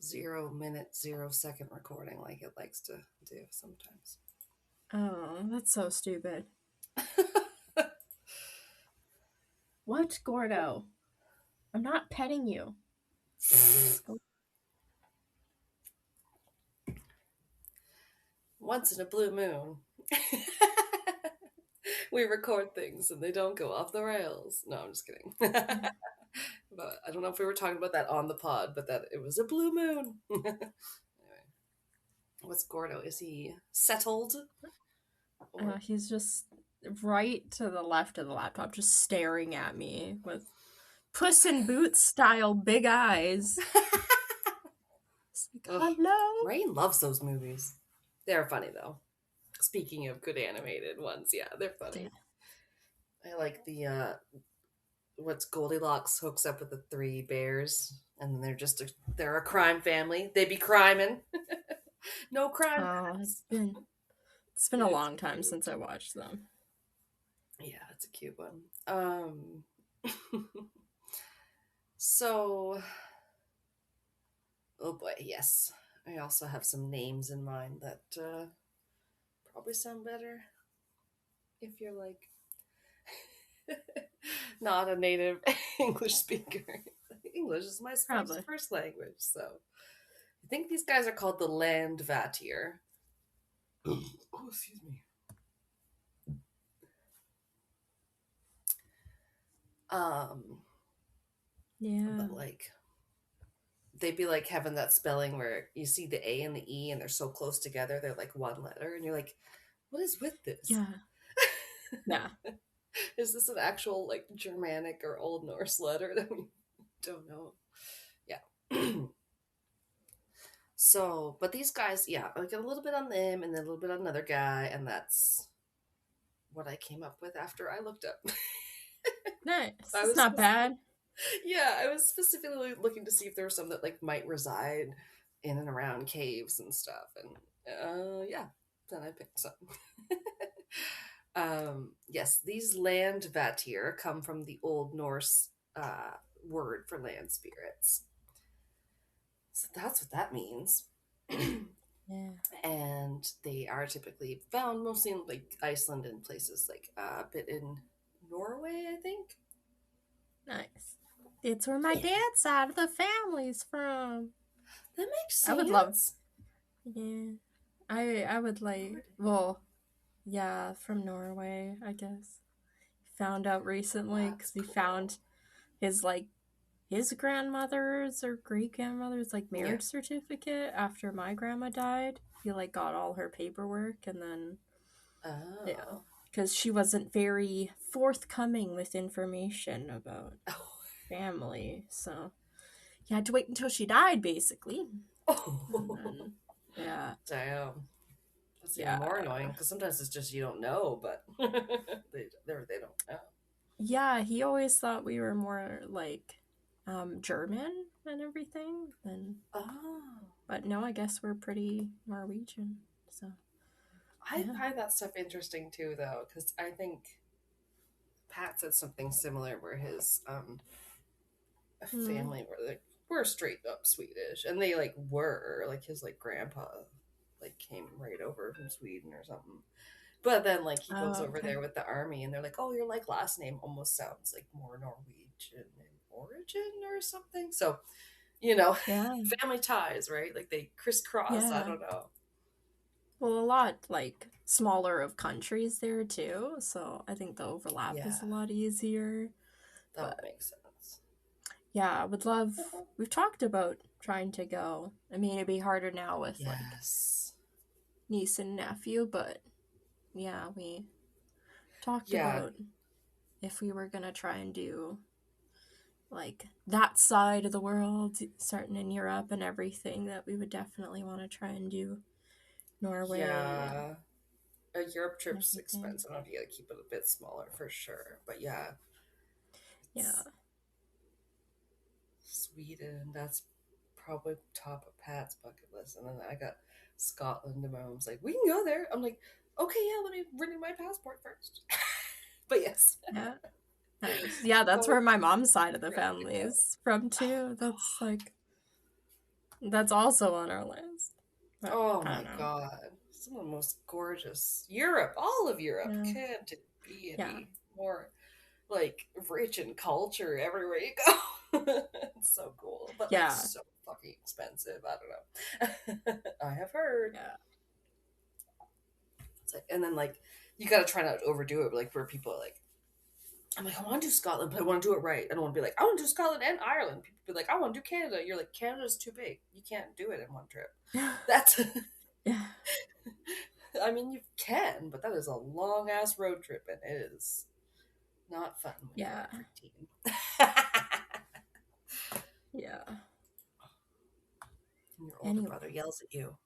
0 minute, 0 second recording like it likes to do sometimes. Oh, that's so stupid. What, Gordo? I'm not petting you. Once in a blue moon, we record things and they don't go off the rails. No, I'm just kidding. But I don't know if we were talking about that on the pod, but that it was a blue moon. Anyway, what's Gordo? Is he settled? He's just right to the left of the laptop, just staring at me with Puss in Boots style big eyes. It's like, hello. Rain loves those movies. They're funny though. Speaking of good animated ones, yeah, they're funny. I like the what's Goldilocks hooks up with the 3 bears, and then they're a crime family. They be criming. No crime. Oh, it's been a long time since I watched them. Yeah, it's a cute one. So, oh boy, yes. I also have some names in mind that probably sound better if you're like not a native English speaker. English is my first language, so I think these guys are called the landvaettir. Oh, excuse me. Yeah. But like, they'd be like having that spelling where you see the A and the E and they're so close together, they're like one letter, and you're like, what is with this? Yeah. Yeah. Is this an actual like Germanic or Old Norse letter that we don't know? Yeah. So, but these guys, yeah, I get a little bit on them and then a little bit on another guy, and that's what I came up with after I looked up. Nice. It's not bad. Yeah, I was specifically looking to see if there was some that like might reside in and around caves and stuff, and yeah, then I picked some. Yes, these landvaettir come from the Old Norse word for land spirits. So that's what that means. Yeah. And they are typically found mostly in like Iceland and places like a bit in Norway, I think. Nice. It's where my dad's side of the family's from. That makes sense. I would love. Yeah. I would like. Well, yeah, from Norway, I guess. Found out recently because he found his grandmother's or great grandmother's like marriage certificate after my grandma died. He like got all her paperwork and then because she wasn't very forthcoming with information about family. So you had to wait until she died, basically. Oh. Yeah. Damn. That's even more annoying, because sometimes it's just you don't know, but they don't know. Yeah, he always thought we were more like German and everything. But no, I guess we're pretty Norwegian. So I find that stuff interesting too, though, because I think Pat said something similar where his family were straight up Swedish, and they were his grandpa came right over from Sweden or something. But then he goes over there with the army, and they're like, "Oh, your last name almost sounds like more Norwegian in origin or something." So, family ties, right? They crisscross. Yeah. I don't know. Well, a lot smaller of countries there too, so I think the overlap is a lot easier. That makes sense. Yeah, I would love. We've talked about trying to go. I mean, it'd be harder now with niece and nephew, but yeah, we talked about if we were gonna try and do that side of the world, starting in Europe and everything, that we would definitely want to try and do Norway. Yeah. A Europe trip's expensive. I don't know if you gotta keep it a bit smaller for sure. But yeah. Sweden, that's probably top of Pat's bucket list. And then I got Scotland, and my mom's like, "We can go there." I'm like, "Okay, yeah, let me renew my passport first." But yes. Yeah. Nice. Yeah, that's where my mom's side of the family is from too. That's that's also on our list. But oh my god. Some of the most gorgeous all of Europe can't be any more rich in culture everywhere you go. It's so cool. But so fucking expensive. I don't know. I have heard. Yeah. It's and then you gotta try not to overdo it, but where people are I'm like, I want to do Scotland, but I want to do it right. I don't want to be I want to do Scotland and Ireland. People be like, I want to do Canada. You're like, Canada's too big. You can't do it in one trip. That's I mean, you can, but that is a long ass road trip, and it is not fun when you're 13. Yeah. And your older brother yells at you.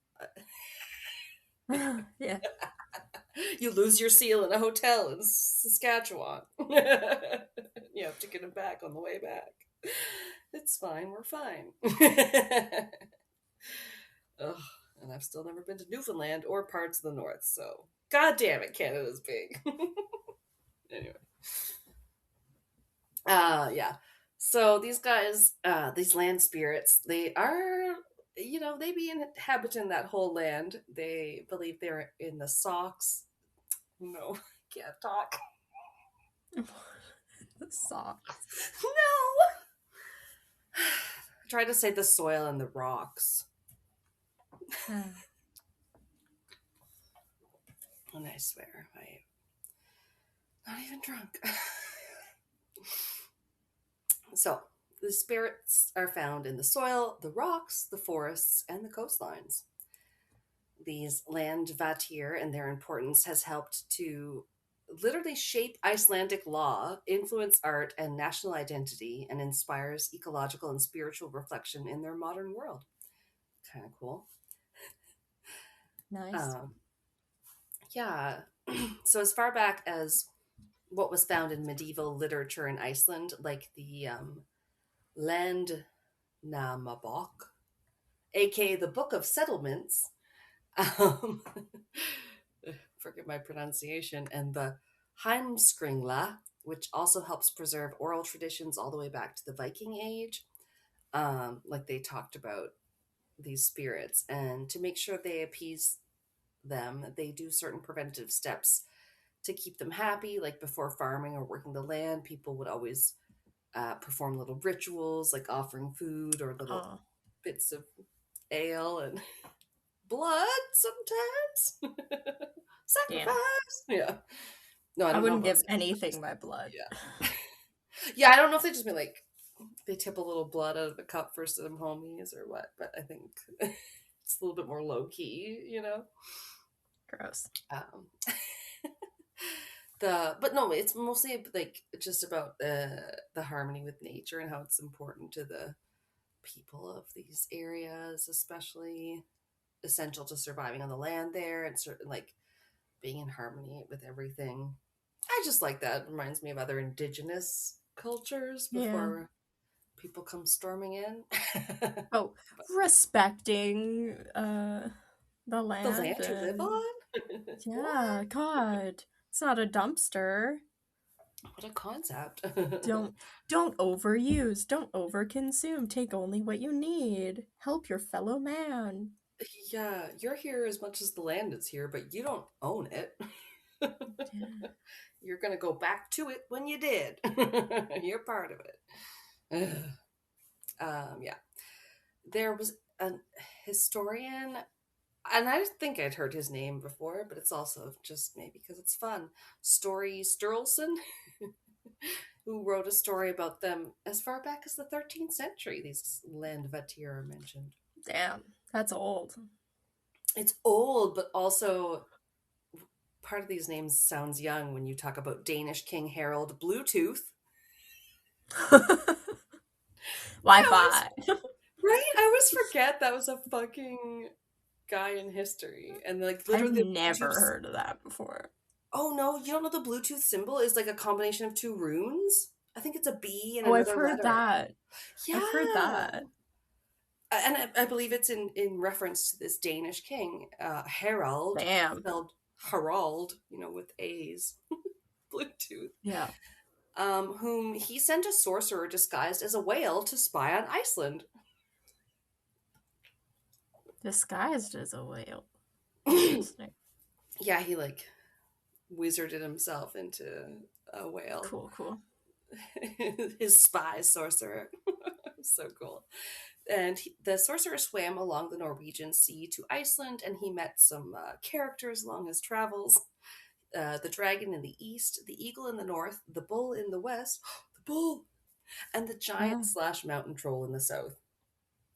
Yeah. You lose your seal in a hotel in Saskatchewan. You have to get him back on the way back. It's fine. We're fine. Ugh, and I've still never been to Newfoundland or parts of the north, so god damn it, Canada's big. Anyway. Yeah. So these guys, these land spirits, they are, they be inhabiting that whole land. They believe they're in the socks. No, can't talk. The socks. No. I tried to say the soil and the rocks. And I swear, I'm not even drunk. So, the spirits are found in the soil, the rocks, the forests, and the coastlines. These landvaettir and their importance has helped to literally shape Icelandic law, influence art and national identity, and inspires ecological and spiritual reflection in their modern world. Kind of cool. Nice. Yeah. So as far back as what was found in medieval literature in Iceland, like the Landnámabók, aka the Book of Settlements, forget my pronunciation, and the Heimskringla, which also helps preserve oral traditions all the way back to the Viking Age. They talked about these spirits, and to make sure they appease them, they do certain preventative steps to keep them happy. Like before farming or working the land, people would always perform little rituals, like offering food or little bits of ale and blood sometimes. Sacrifice. Yeah. No, I wouldn't give anything my blood. Yeah. Yeah, I don't know if they just mean they tip a little blood out of a cup for some homies or what, but I think it's a little bit more low key, Gross. But no, it's mostly like just about the harmony with nature and how it's important to the people of these areas, especially essential to surviving on the land there, and certain like being in harmony with everything. I just like that. It reminds me of other indigenous cultures before people come storming in. Oh, respecting the land. The land you live on? Yeah, God. It's not a dumpster. What a concept. Don't overuse, don't overconsume. Take only what you need. Help your fellow man. Yeah, you're here as much as the land is here, but you don't own it. Yeah. You're gonna go back to it when you did. You're part of it. Yeah. There was a historian, and I think I'd heard his name before, but it's also just maybe because it's fun. Story Sturluson, who wrote a story about them as far back as the 13th century. These landvaettir are mentioned. Damn, that's old. It's old, but also part of these names sounds young when you talk about Danish King Harald Bluetooth. Wi-Fi. Right? I always forget that was a fucking guy in history. And like literally I've never heard of that before. Oh no, you don't know the Bluetooth symbol is like a combination of two runes? I think it's a B and I've another heard letter. that. Yeah. I've heard that. And I believe it's in reference to this Danish king, Harald. Damn. Spelled Harald, with A's. Bluetooth. Yeah. Whom he sent a sorcerer disguised as a whale to spy on Iceland. Disguised as a whale. Yeah, he like wizarded himself into a whale. Cool. His spy sorcerer. So cool. And the sorcerer swam along the Norwegian Sea to Iceland, and he met some characters along his travels. The dragon in the east, the eagle in the north, the bull in the west, the bull, and the giant / mountain troll in the south.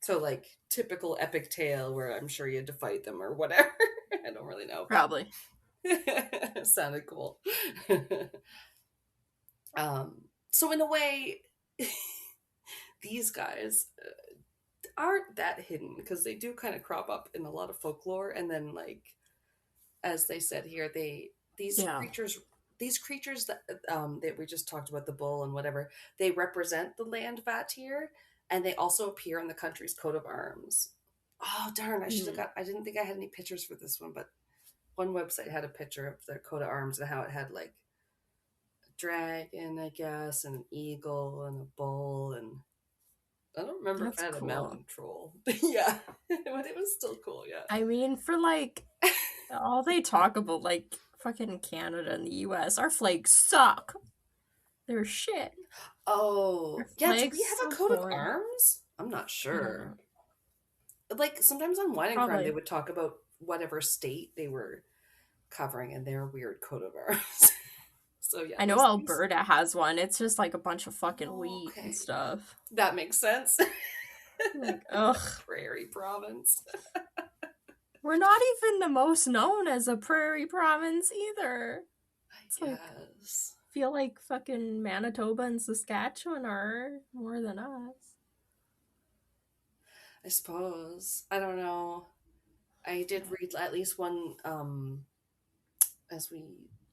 So like typical epic tale where I'm sure you had to fight them or whatever. I don't really know. Probably. Sounded cool. So in a way, these guys aren't that hidden because they do kind of crop up in a lot of folklore, and then like as they said here, these creatures that we just talked about, the bull and whatever, they represent the landvaettir, and they also appear in the country's coat of arms. Oh darn, I should have got. I didn't think I had any pictures for this one, but one website had a picture of their coat of arms and how it had like a dragon, I guess, and an eagle and a bull, and I don't remember if it had a mountain troll. Yeah, but it was still cool. Yeah, I mean, for like all they talk about, like fucking Canada and the U.S., our flags suck. They're shit. Oh, yeah. Do we have a coat of arms? I'm not sure. Like sometimes on Wine and Crime, they would talk about whatever state they were covering and their weird coat of arms. So yeah, I know Alberta has one. It's just like a bunch of fucking wheat and stuff. That makes sense. Like, ugh, prairie province. We're not even the most known as a prairie province either. I guess. Like, feel like fucking Manitoba and Saskatchewan are more than us. I suppose. I don't know. I did read at least one, as we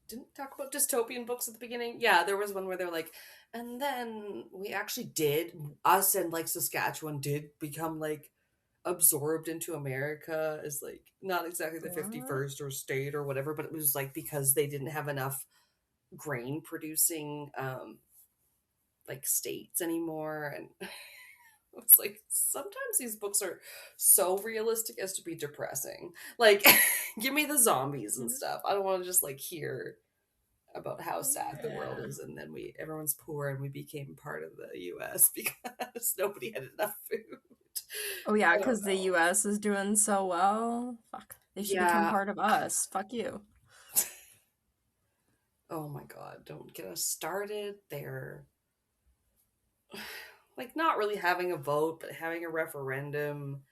didn't talk about dystopian books at the beginning. Yeah, there was one where they're like, and then we actually did, us and like Saskatchewan did become like absorbed into America as like, not exactly the 51st or state or whatever, but it was like because they didn't have enough grain producing like states anymore. And it's like sometimes these books are so realistic as to be depressing. Like give me the zombies and stuff. I don't want to just like hear about how sad the world is, and then everyone's poor and we became part of the US because nobody had enough food. Oh yeah, because the US is doing so well. Fuck, they should become part of us. Fuck you. Oh my god, don't get us started. They're like not really having a vote, but having a referendum.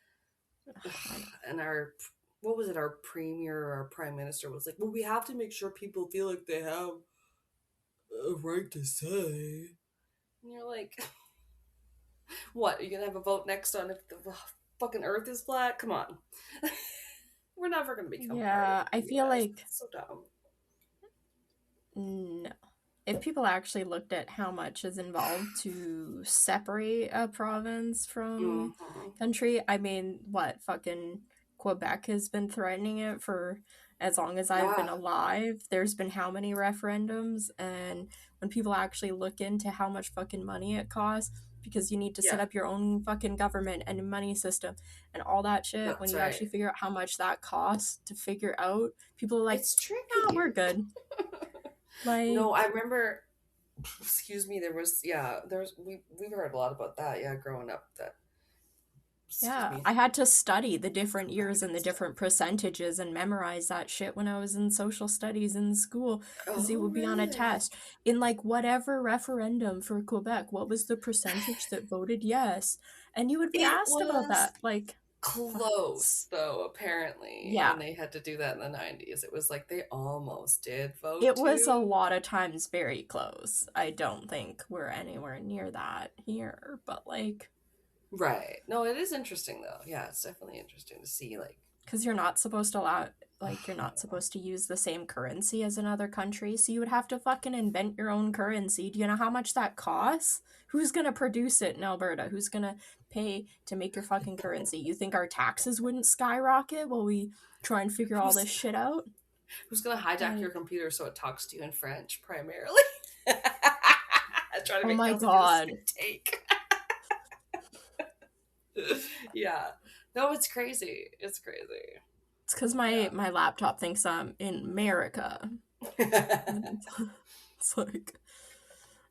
And our premier or our prime minister was like, well, we have to make sure people feel like they have a right to say. And you're like, what? Are you gonna have a vote next on if the fucking Earth is flat? Come on. We're never gonna become part of the I feel US. like That's so dumb. no. If people actually looked at how much is involved to separate a province from country, I mean, what, fucking Quebec has been threatening it for as long as I've been alive. There's been how many referendums, and when people actually look into how much fucking money it costs, because you need to set up your own fucking government and money system and all that shit, That's when you right. actually figure out how much that costs to figure out, people are like, it's tricky. "Nah, we're good." Like, no, I remember, excuse me, we've heard a lot about that, growing up. I had to study the different years and the different percentages and memorize that shit when I was in social studies in school, because it would be on a test. In like whatever referendum for Quebec, what was the percentage that voted yes? And you would be asked about that. Like, close though, apparently. Yeah. When they had to do that in the 90s, it was like they almost did vote. It was a lot of times very close. I don't think we're anywhere near that here, but like, right. No, it is interesting though. Yeah, it's definitely interesting to see, like, because you're not supposed to use the same currency as another country, so you would have to fucking invent your own currency. Do you know how much that costs? Who's gonna produce it in Alberta? Who's gonna pay to make your fucking currency? You think our taxes wouldn't skyrocket while we try and figure all this shit out? Who's gonna hijack your computer so it talks to you in French primarily? Try to make my god. Take. Yeah. No, it's crazy. It's crazy. It's because my laptop thinks I'm in America. It's like,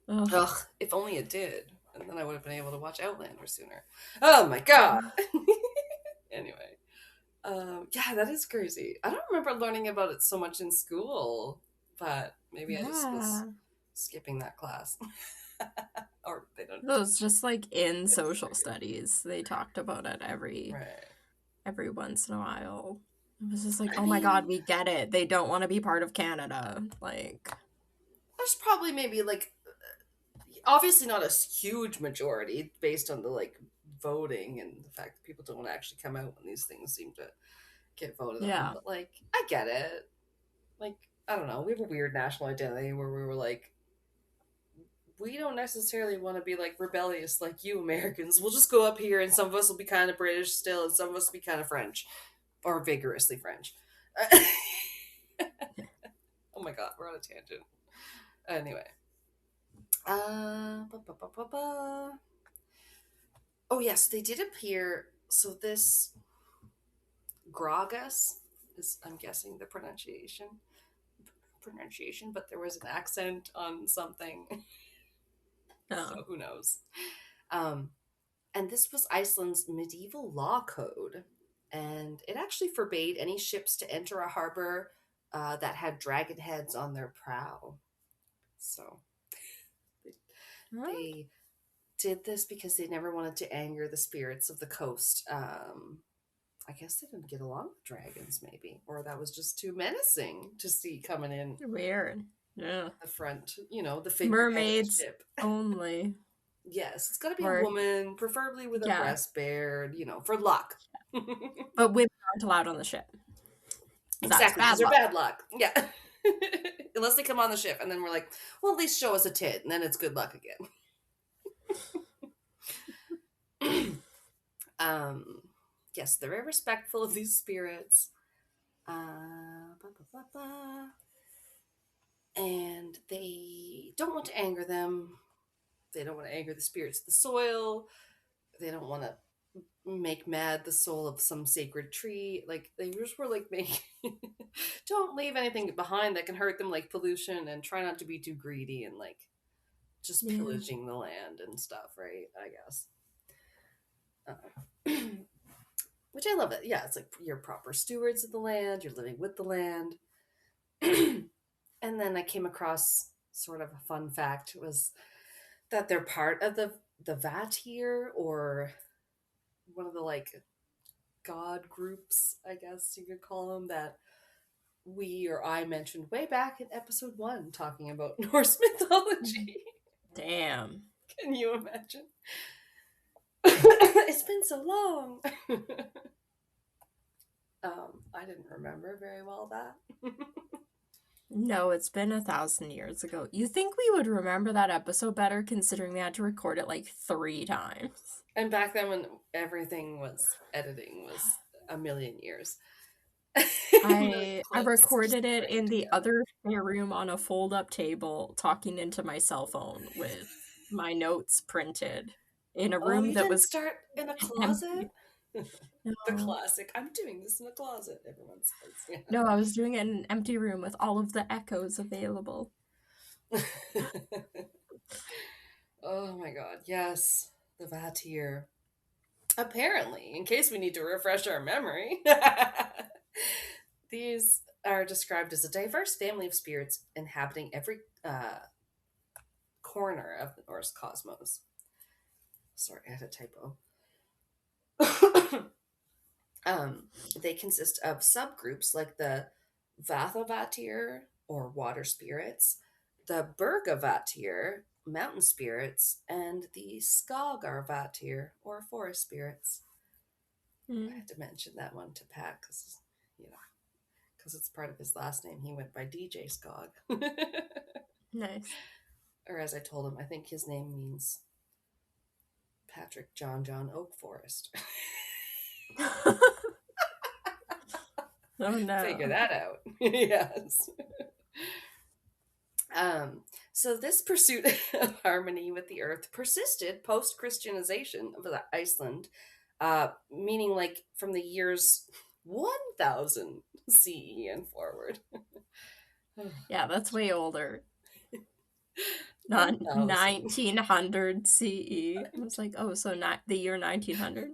ugh, if only it did. And then I would have been able to watch Outlander sooner. Oh my god. Anyway. Yeah, that is crazy. I don't remember learning about it so much in school, but maybe I just was skipping that class. Or they don't. It was just like in social studies. They talked about it every once in a while. It was just like, oh my god, we get it. They don't want to be part of Canada. Like, there's probably maybe like, obviously not a huge majority based on the like voting and the fact that people don't want to actually come out when these things seem to get voted on. But like, I get it. Like, I don't know. We have a weird national identity where we were like, we don't necessarily want to be like rebellious like you Americans. We'll just go up here and some of us will be kind of British still and some of us will be kind of French or vigorously French. Oh my god, we're on a tangent. Anyway. Oh yes, they did appear. So this Gragas is, I'm guessing, the pronunciation, but there was an accent on something. So who knows? And this was Iceland's medieval law code, and it actually forbade any ships to enter a harbor that had dragon heads on their prow. So they did this because they never wanted to anger the spirits of the coast. I guess they didn't get along with dragons, maybe, or that was just too menacing to see coming in. Weird. Yeah. The front, the figure mermaids ship. Only. Yes, it's got to be a woman, preferably with a breast bared, for luck. But women aren't allowed on the ship. Exactly, because they're bad luck. Yeah. Unless they come on the ship, and then we're like, well, at least show us a tit, and then it's good luck again. Yes, they're very respectful of these spirits. And they don't want to anger them. They don't want to anger the spirits of the soil. They don't want to make mad the soul of some sacred tree. Like, they just were like, don't leave anything behind that can hurt them, like pollution, and try not to be too greedy and like just pillaging the land and stuff, right? I guess. Which I love it. Yeah, it's like you're proper stewards of the land. You're living with the land. And then I came across sort of a fun fact was that they're part of the Vatir, or one of the like god groups, I guess you could call them, that I mentioned way back in episode 1 talking about Norse mythology. Damn. Can you imagine? It's been so long. I didn't remember very well that. No, it's been 1,000 years ago. You think we would remember that episode better considering we had to record it like 3 times? And back then when everything was editing was a million years. I recorded it in the other room on a fold-up table, talking into my cell phone with my notes printed in a room that was start in a closet. No. The classic. I'm doing this in a closet. Everyone says. Yeah. No, I was doing it in an empty room with all of the echoes available. Oh my god! Yes, the Vatir. Apparently, in case we need to refresh our memory. These are described as a diverse family of spirits inhabiting every corner of the Norse cosmos. Sorry, I had a typo. They consist of subgroups like the Vathavattir, or water spirits, the Bergavatir, mountain spirits, and the Skagarvattir, or forest spirits. I had to mention that one to Pat because, it's part of his last name. He went by DJ Skog. Nice. Or as I told him, I think his name means Patrick John Oak Forest. Oh no. Figure that out. Yes. So this pursuit of harmony with the earth persisted post-Christianization of Iceland, meaning like from the years 1000 CE and forward. Yeah, that's way older. Not 1900 CE. I was like, oh, so not the year 1900?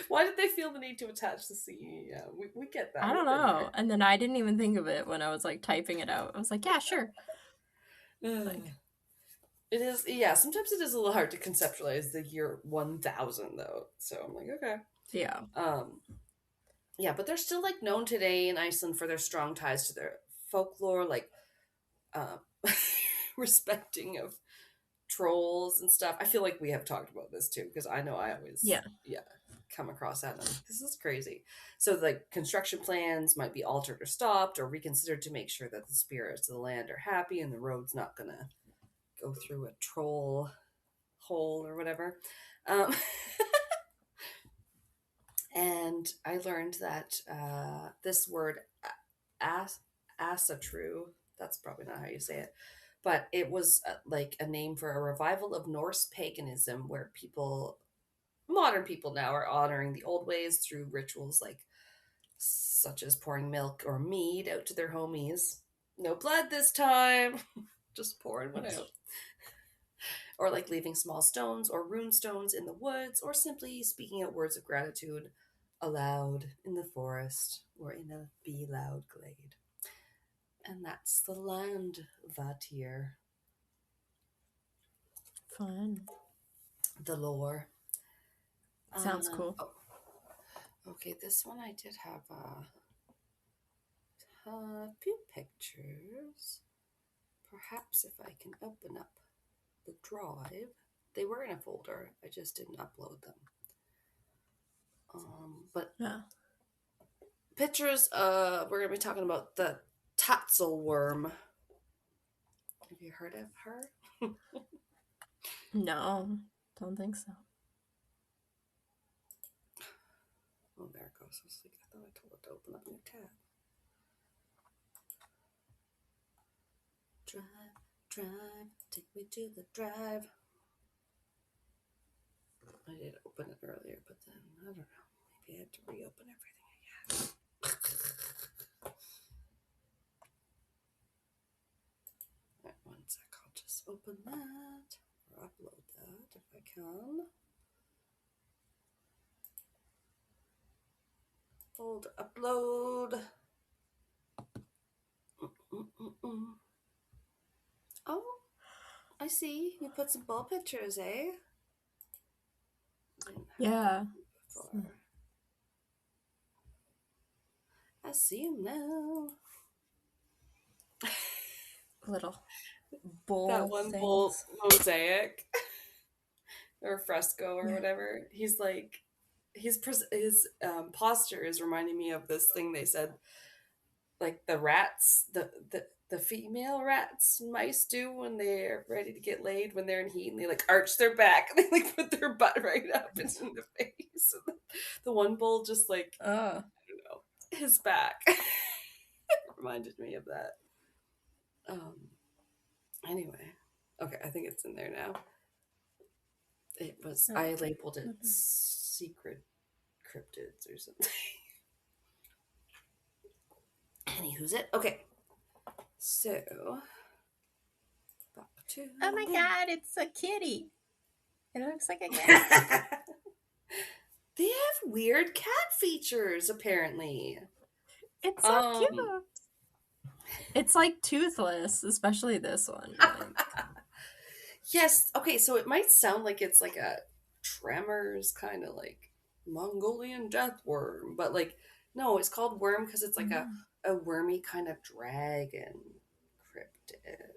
Why did they feel the need to attach the CE? Yeah, we get that. I don't know. And then I didn't even think of it when I was like typing it out. I was like, yeah, sure. It is, yeah, sometimes it is a little hard to conceptualize the year 1000 though. So I'm like, okay. Yeah. Yeah, but they're still like known today in Iceland for their strong ties to their folklore, like respecting of trolls and stuff. I feel like we have talked about this too, because I know I always come across that and I'm like, this is crazy. So like construction plans might be altered or stopped or reconsidered to make sure that the spirits of the land are happy and the road's not gonna go through a troll hole or whatever. And I learned that this word asatru, that's probably not how you say it, but it was like a name for a revival of Norse paganism where modern people now are honoring the old ways through rituals such as pouring milk or mead out to their homies. No blood this time. Just pouring one out. Or like leaving small stones or rune stones in the woods, or simply speaking out words of gratitude aloud in the forest or in a be loud glade. And that's the landvaettir. Fun. The lore. Sounds cool. Okay, this one I did have a few pictures. Perhaps if I can open up the drive. They were in a folder. I just didn't upload them. But pictures. We're gonna be talking about the Tatzelwurm. Have you heard of her? No, don't think so. Oh, there it goes. I thought I told it to open up a new tab. Drive, take me to the drive. I did open it earlier, but then, I don't know. Maybe I had to reopen everything again. Alright, one sec. I'll just open that, or upload that if I can. Folder upload. Oh, I see. You put some ball pictures, eh? Yeah. I see him now. Little bowl That one things. bowl mosaic or fresco or whatever. He's like, his posture is reminding me of this thing they said, like the rats, the female rats and mice do when they're ready to get laid, when they're in heat, and they like arch their back and they like put their butt right up into the face. And the one bull just like, I don't know, his back reminded me of that. Anyway, okay, I think it's in there now. It was, I labeled it secret cryptids or something. Anywho's it? Okay. So, back to... Oh my god, it's a kitty. It looks like a cat. They have weird cat features, apparently. It's so cute. It's like Toothless, especially this one. Yes. Okay, so it might sound like it's like a Tremors kind of like Mongolian death worm, but like, no, it's called worm because it's like a wormy kind of dragon cryptid.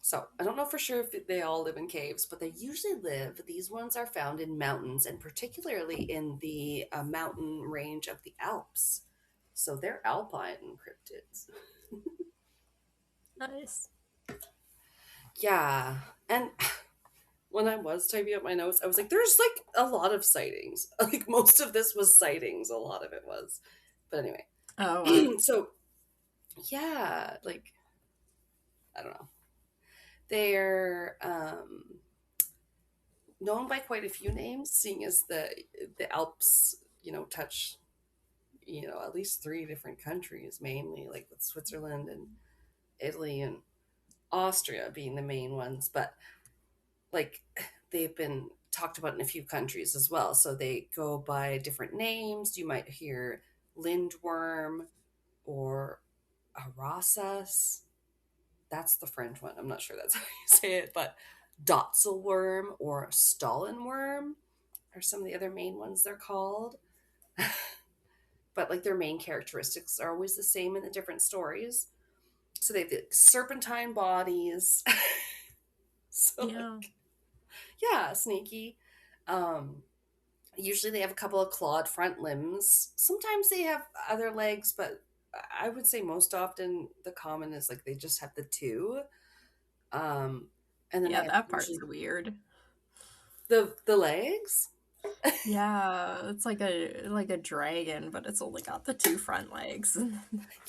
So I don't know for sure if they all live in caves, but they usually live. These ones are found in mountains, and particularly in the mountain range of the Alps. So they're alpine cryptids. Nice. Yeah, and when I was typing up my notes, I was like, there's like a lot of sightings. Like most of this was sightings, a lot of it was. But anyway. Oh. So, yeah, like, I don't know. They're known by quite a few names, seeing as the Alps, touch, at least 3 different countries, mainly, like with Switzerland and Italy and Austria being the main ones, but like they've been talked about in a few countries as well. So they go by different names. You might hear lindworm or arasas. That's the French one. I'm not sure that's how you say it, but Tatzelwurm or Stollenworm are some of the other main ones they're called. But like their main characteristics are always the same in the different stories. So they have the serpentine bodies. So sneaky. Usually they have a couple of clawed front limbs. Sometimes they have other legs, but I would say most often the common is like they just have the 2. And then that part's weird. The legs? Yeah, it's like a dragon, but it's only got the 2 front legs.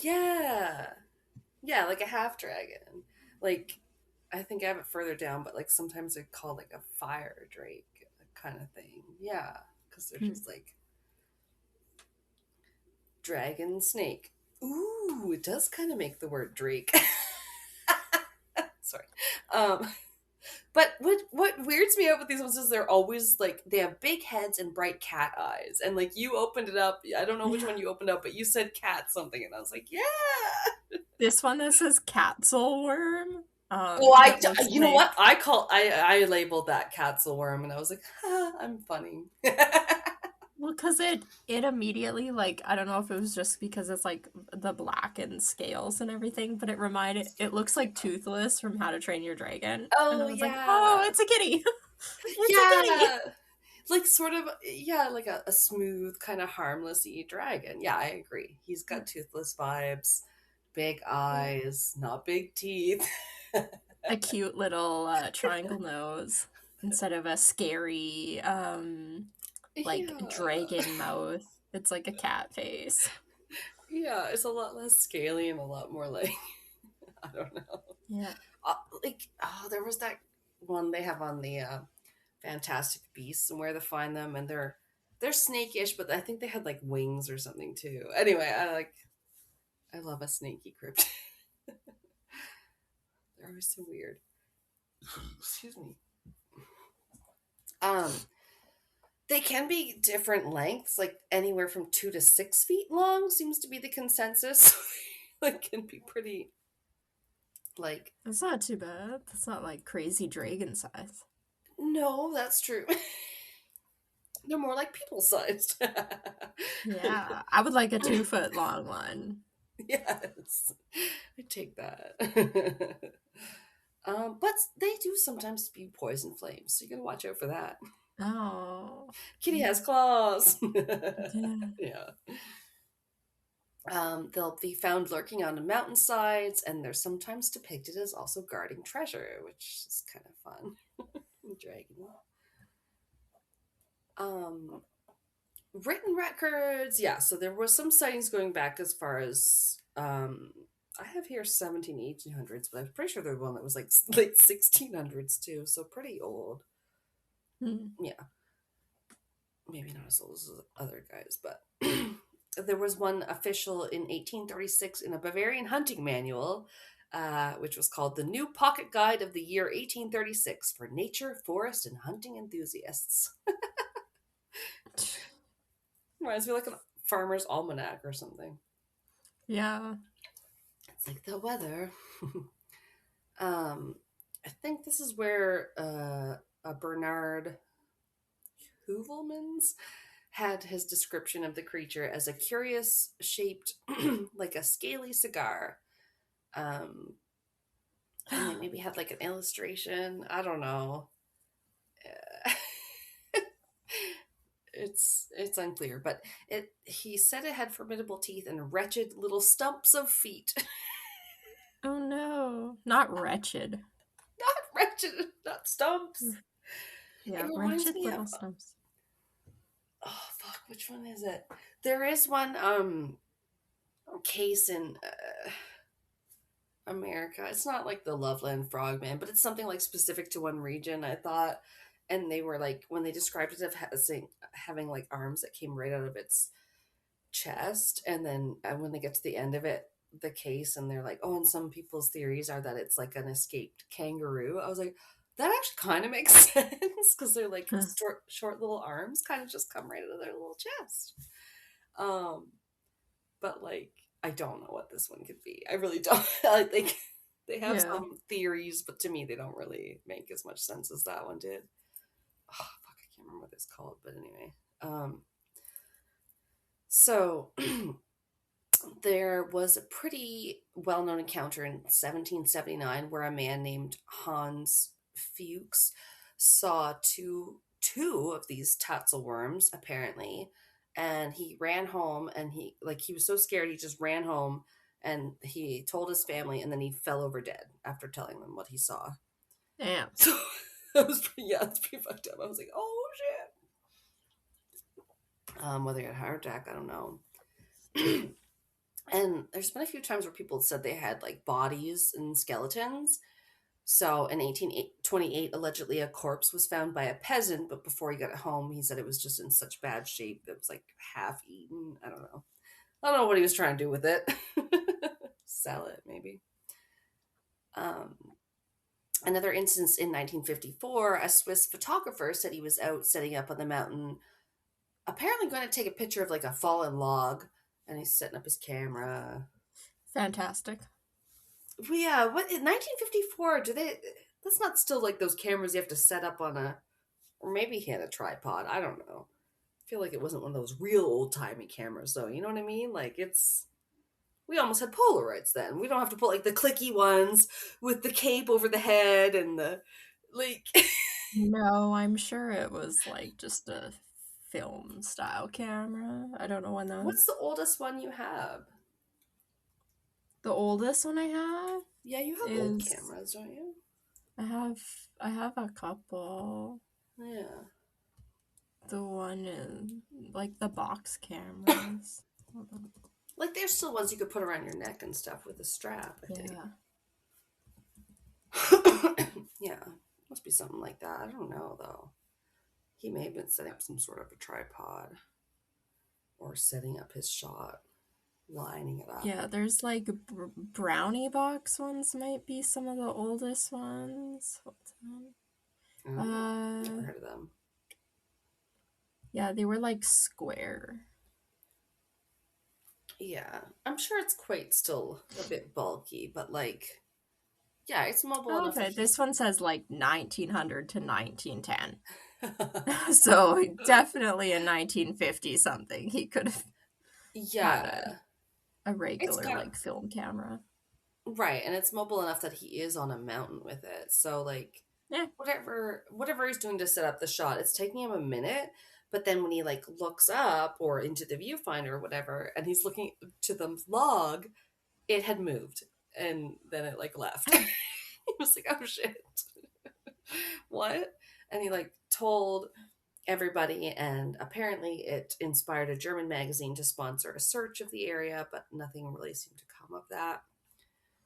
Yeah, like a half dragon. Like I think I have it further down, but like sometimes they're called like a fire drake kind of thing. Yeah, because they're just like dragon snake. Ooh, it does kind of make the word drake. Sorry. But what weirds me out with these ones is they're always like they have big heads and bright cat eyes, and like you opened it up. I don't know which one you opened up, but you said cat something, and I was like, yeah. This one that says Tatzelwurm. You know what? I labeled that Tatzelwurm, and I was like, I'm funny. Well, because it immediately, like, I don't know if it was just because it's like the blackened scales and everything, but it looks like Toothless from How to Train Your Dragon. Oh, and I was yeah. like, oh, it's a kitty. It's a kitty. Like sort of, like a smooth, kind of harmless-y dragon. Yeah, I agree. He's got Toothless vibes, big eyes, not big teeth. A cute little triangle nose instead of a scary dragon mouth. It's like a cat face. Yeah, it's a lot less scaly and a lot more like I don't know. Yeah. There was that one they have on the Fantastic Beasts and Where to Find Them, and they're snake-ish, but I think they had like wings or something too. Anyway, I love a snaky cryptid. They're always so weird. Excuse me. They can be different lengths, like anywhere from 2 to 6 feet long seems to be the consensus. Like can be pretty like that's not too bad. That's not like crazy dragon size. No, that's true. They're more like people-sized. Yeah, I would like a 2-foot long one. Yes, I take that. But they do sometimes spew poison flames, so you gotta watch out for that. Oh. Kitty has claws. Yeah. Yeah. They'll be found lurking on the mountainsides, and they're sometimes depicted as also guarding treasure, which is kind of fun. Dragging. Written records, yeah. So there was some sightings going back as far as I have here 17, 1800s, but I'm pretty sure there's one that was like late 1600s too. So pretty old. Yeah. Maybe not as old as the other guys, but there was one official in 1836 in a Bavarian hunting manual, which was called the New Pocket Guide of the Year 1836 for nature, forest, and hunting enthusiasts. Reminds me like a farmer's almanac or something. Yeah. It's like the weather. I think this is where a Bernard Heuvelmans had his description of the creature as a curious shaped like a scaly cigar. And they maybe had like an illustration. I don't know. It's unclear, but he said it had formidable teeth and wretched little stumps of feet. Oh no, not wretched. Not wretched, not stumps. Yeah, wretched little stumps. Oh fuck, which one is it? There is one case in America. It's not like the Loveland Frogman, but it's something like specific to one region, I thought. And they were like, when they described it as having like arms that came right out of its chest, and then when they get to the end of it, the case, and they're like, oh, and some people's theories are that it's like an escaped kangaroo. I was like, that actually kind of makes sense, because they're like short little arms kind of just come right out of their little chest. But like, I don't know what this one could be. I really don't. I think they have some theories, but to me, they don't really make as much sense as that one did. Oh, fuck, I can't remember what it's called, but anyway. So there was a pretty well-known encounter in 1779 where a man named Hans Fuchs saw two of these Tatzelwurms, apparently, and he ran home, and he was so scared he just ran home, and he told his family, and then he fell over dead after telling them what he saw. Damn. So it's pretty fucked up. I was like, oh shit. Whether he had a heart attack, I don't know. And there's been a few times where people said they had like bodies and skeletons. So in 1828, allegedly a corpse was found by a peasant, but before he got it home, he said it was just in such bad shape that it was like half eaten. I don't know what he was trying to do with it. Sell it, maybe. Another instance in 1954, a Swiss photographer said he was out setting up on the mountain, apparently going to take a picture of like a fallen log, and he's setting up his camera. Fantastic. Well, yeah, what in 1954? That's not still like those cameras you have to set up on or maybe he had a tripod. I don't know. I feel like it wasn't one of those real old timey cameras, though. You know what I mean? Like we almost had Polaroids then. We don't have to put like the clicky ones with the cape over the head and the like. No, I'm sure it was like just a film style camera. I don't know when that. What's the oldest one you have? The oldest one I have? Yeah, you have old cameras, don't you? I have a couple. Yeah. The one in like the box cameras. Like there's still ones you could put around your neck and stuff with a strap, I think. Yeah. Must be something like that. I don't know though. He may have been setting up some sort of a tripod or setting up his shot, lining it up. Yeah, there's like brownie box ones might be some of the oldest ones. Never heard of them. Yeah, they were like square. Yeah, I'm sure it's quite still a bit bulky, but like, yeah, it's mobile enough. Okay, this one says like 1900 to 1910. So definitely in 1950 something, he could have Yeah. a regular like film camera. Right, and it's mobile enough that he is on a mountain with it. So like whatever he's doing to set up the shot, it's taking him a minute, but then when he like looks up or into the viewfinder or whatever and he's looking to the log, it had moved and then it like left. He was like, "Oh shit." What? And he like told everybody, and apparently it inspired a German magazine to sponsor a search of the area, but nothing really seemed to come of that.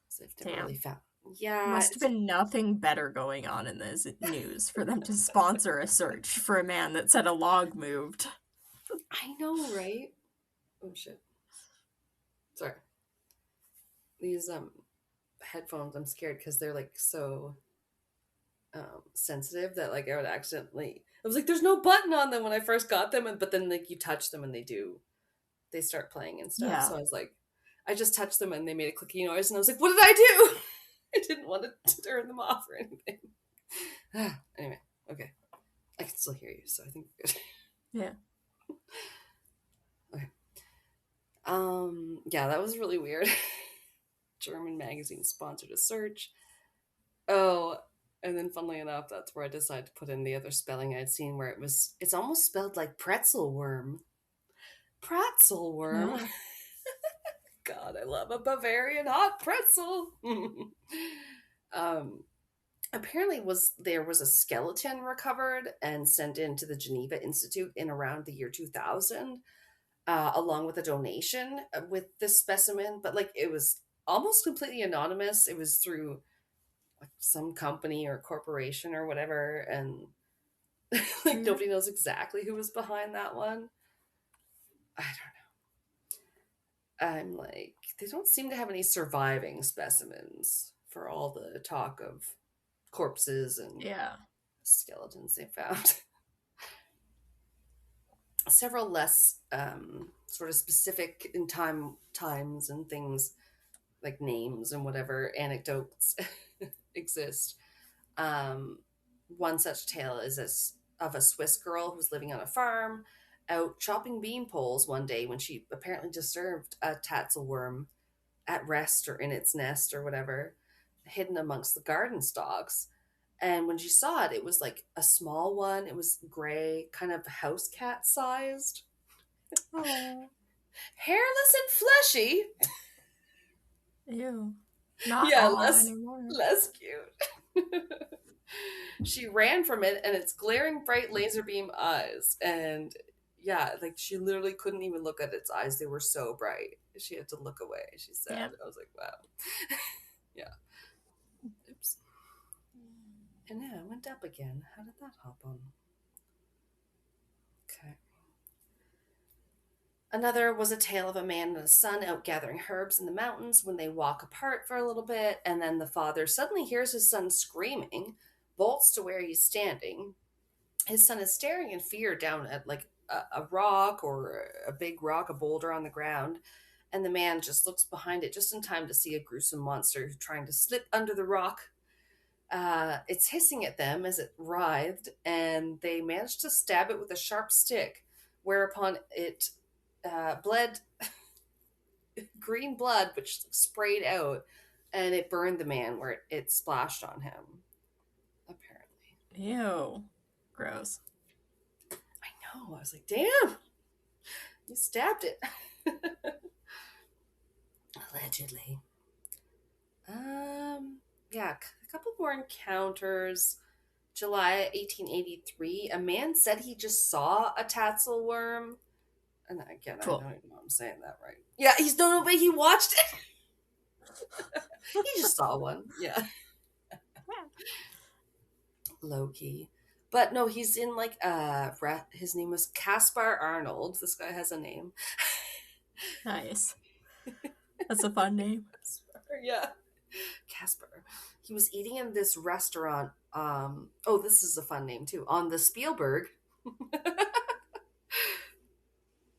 So they've never really found. Yeah, must have been nothing better going on in this news for them to sponsor a search for a man that said a log moved. I know, right? Oh shit. Sorry. These headphones, I'm scared because they're like so sensitive that like I would accidentally. I was like, "There's no button on them" when I first got them, but then like you touch them and they start playing and stuff. Yeah. So I was like, I just touched them and they made a clicky noise, and I was like, "What did I do?" I didn't want to turn them off or anything. Anyway, okay, I can still hear you, so I think we're good. Yeah. Okay. Yeah, that was really weird. German magazine sponsored a search. Oh, and then funnily enough, that's where I decided to put in the other spelling I'd seen where it's almost spelled like Pretzelwurm. Pretzelwurm. Yeah. God, I love a Bavarian hot pretzel. Apparently there was a skeleton recovered and sent into the Geneva Institute in around the year 2000, along with a donation with this specimen, but like it was almost completely anonymous. It was through like some company or corporation or whatever, and like nobody knows exactly who was behind that one. I don't know. I'm like, they don't seem to have any surviving specimens for all the talk of corpses and skeletons they found. Several less sort of specific in times and things like names and whatever anecdotes exist. One such tale is of a Swiss girl who was living on a farm out chopping bean poles one day when she apparently disturbed a Tatzelwurm at rest or in its nest or whatever, hidden amongst the garden stalks. And when she saw it, it was like a small one. It was gray, kind of house cat sized. Oh. Hairless and fleshy. Ew. Not less cute. She ran from it and its glaring bright laser beam eyes. And yeah, like she literally couldn't even look at its eyes. They were so bright. She had to look away, she said. Yeah. I was like, wow. Yeah. Oops. And now it went up again. How did that hop on? Okay. Another was a tale of a man and a son out gathering herbs in the mountains when they walk apart for a little bit, and then the father suddenly hears his son screaming, bolts to where he's standing. His son is staring in fear down at like a rock or a big rock, a boulder on the ground, and the man just looks behind it just in time to see a gruesome monster trying to slip under the rock. It's hissing at them as it writhed, and they managed to stab it with a sharp stick, whereupon it bled green blood, which sprayed out, and it burned the man where it splashed on him, apparently. Ew. Gross. I know. I was like, damn, you stabbed it. Allegedly. Yeah, a couple more encounters. July 1883, a man said he just saw a Tatzelwurm. And again, cool. I don't even know I'm saying that right. Yeah, he's no way he watched it. He just saw one. Yeah. Low key. But no, he's in like his name was Caspar Arnold. This guy has a name. Nice. That's a fun name. Yeah. Casper. He was eating in this restaurant. This is a fun name too. On the Spielberg.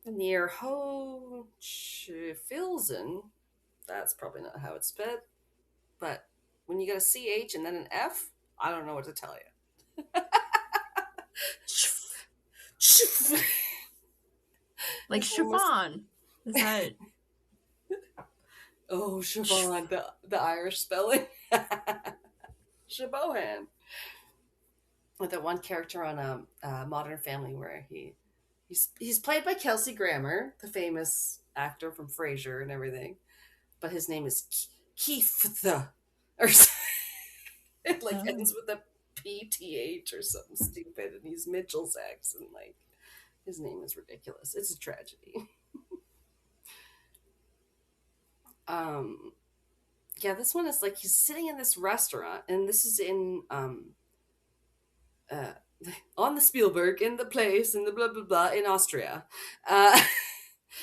Near Hochfilzen. That's probably not how it's spelled. But when you get a CH and then an F, I don't know what to tell you. Like Siobhan. Is that... Oh, Siobhan, the Irish spelling. Siobhan. With that one character on a Modern Family where he's played by Kelsey Grammer, the famous actor from Frasier and everything, but his name is Keith or it like ends with a PTH or something stupid, and he's Mitchell's ex, and like his name is ridiculous. It's a tragedy. Yeah, this one is like he's sitting in this restaurant, and this is in on the Spielberg, in the place, in the blah blah blah, in Austria,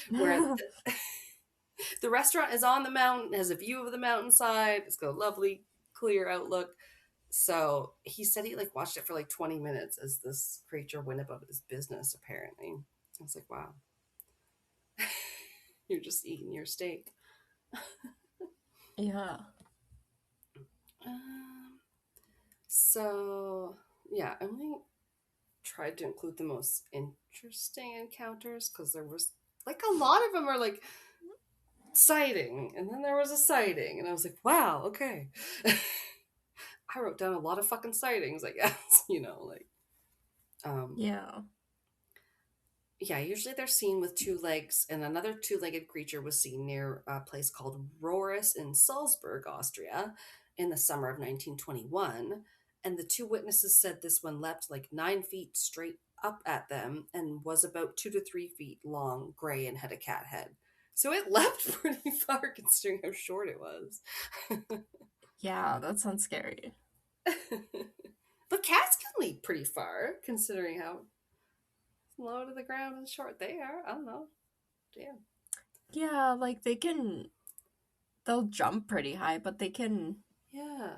where the restaurant is on the mountain, has a view of the mountainside. It's got a lovely clear outlook. So he said he like watched it for like 20 minutes as this creature went about his business. Apparently, I was like, wow, you're just eating your steak. Yeah. So yeah, I only tried to include the most interesting encounters because there was like a lot of them are like sighting, and then there was a sighting, and I was like, wow, okay. I wrote down a lot of fucking sightings, I guess, like yeah. Usually they're seen with two legs, and another two-legged creature was seen near a place called Rohris in Salzburg, Austria, in the summer of 1921. And the two witnesses said this one leapt like 9 feet straight up at them and was about 2 to 3 feet long, gray, and had a cat head. So it leapt pretty far considering how short it was. Yeah, that sounds scary. But cats can leap pretty far considering how low to the ground and short they are. I don't know. Damn. Yeah, like they'll jump pretty high, but they can... Yeah.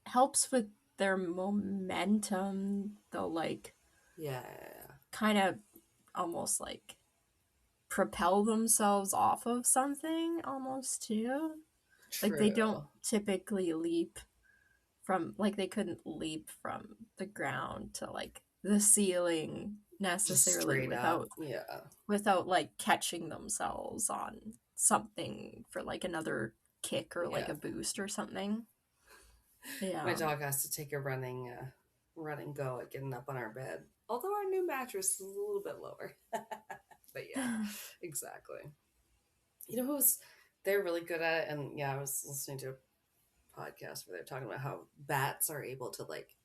Helps with their momentum. They'll like... Yeah. Kind of almost like propel themselves off of something almost too. True. Like they don't typically leap from... Like they couldn't leap from the ground to like the ceiling necessarily without like catching themselves on something for like another kick or like a boost or something. Yeah, my dog has to take a running go at getting up on our bed, although our new mattress is a little bit lower. But yeah, exactly. You know they're really good at it, and I was listening to a podcast where they're talking about how bats are able to like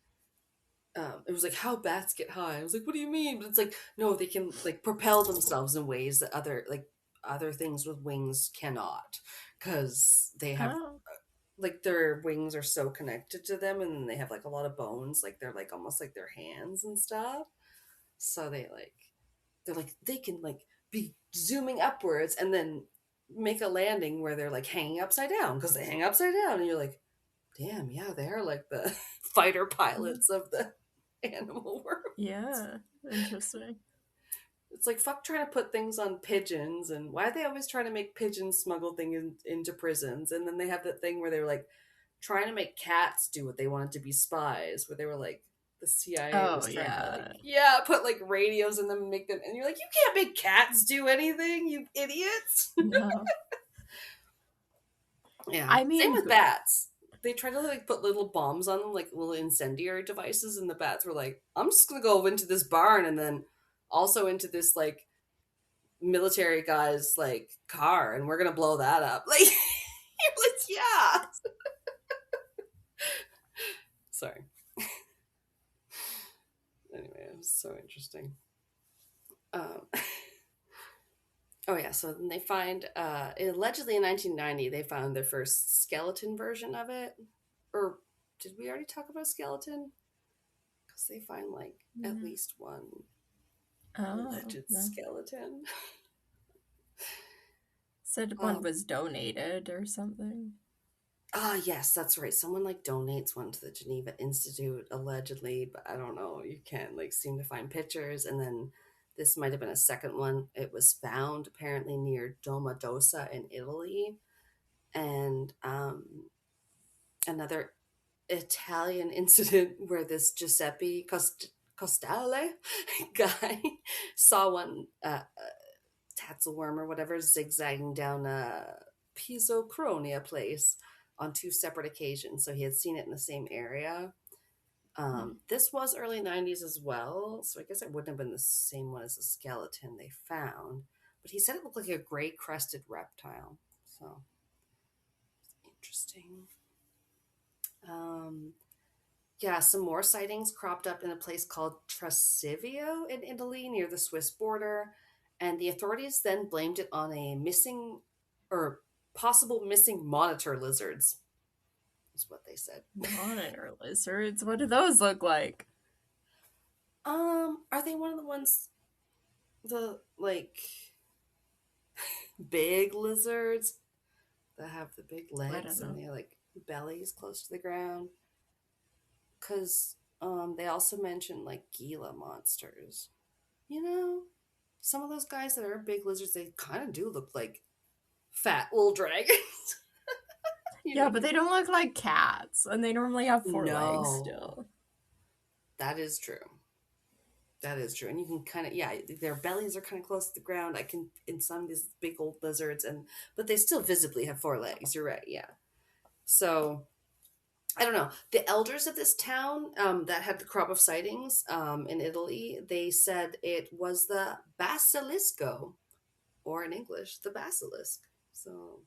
it was like how bats get high. I was like, what do you mean? But it's like, no, they can like propel themselves in ways that other things with wings cannot, because they have like their wings are so connected to them, and they have like a lot of bones, like they're like almost like their hands and stuff. So they can like be zooming upwards and then make a landing where they're like hanging upside down, because they hang upside down, and you're like, damn, yeah, they're like the fighter pilots of the animal world. Yeah, interesting. It's like, fuck trying to put things on pigeons, and why are they always trying to make pigeons smuggle things into prisons? And then they have that thing where they're like trying to make cats do what they wanted to be spies, where they were like, the CIA was trying to like, put like radios in them and make them, and you're like, you can't make cats do anything, you idiots. No. Yeah, I mean, same with bats. They tried to like put little bombs on them, like little incendiary devices, and the bats were like, I'm just gonna go into this barn and then also into this like military guy's like car, and we're gonna blow that up. Like, you're like, yeah. Sorry. Anyway, it was so interesting. Oh yeah, so then they find allegedly in 1990 they found their first skeleton version of it. Or did we already talk about skeleton? Because they find like at least one alleged skeleton. Said one was donated or something. Yes, that's right. Someone like donates one to the Geneva Institute allegedly, but I don't know. You can't like seem to find pictures. And then this might have been a second one. It was found apparently near Domodossola in Italy. And another Italian incident where this Giuseppe Costale guy saw one Tatzelwurm or whatever zigzagging down a Pisocronia place on 2 separate occasions. So he had seen it in the same area. This was early 90s as well, so I guess it wouldn't have been the same one as the skeleton they found. But he said it looked like a gray crested reptile. So interesting. Yeah, some more sightings cropped up in a place called Trasivio in Italy near the Swiss border. And the authorities then blamed it on a missing or possible missing monitor lizards, is what they said. Monitor lizards? What do those look like? Are they one of the ones, the like big lizards that have the big legs and their like bellies close to the ground? Because they also mentioned like Gila monsters. You know, some of those guys that are big lizards, they kind of do look like fat little dragons. Yeah, but they don't look like cats, and they normally have 4 legs still. That is true. That is true. And you can kind of, yeah, their bellies are kind of close to the ground. I can, in some of these big old lizards, but they still visibly have 4 legs. You're right, yeah. So, I don't know. The elders of this town that had the crop of sightings in Italy, they said it was the basilisco, or in English, the basilisk. So...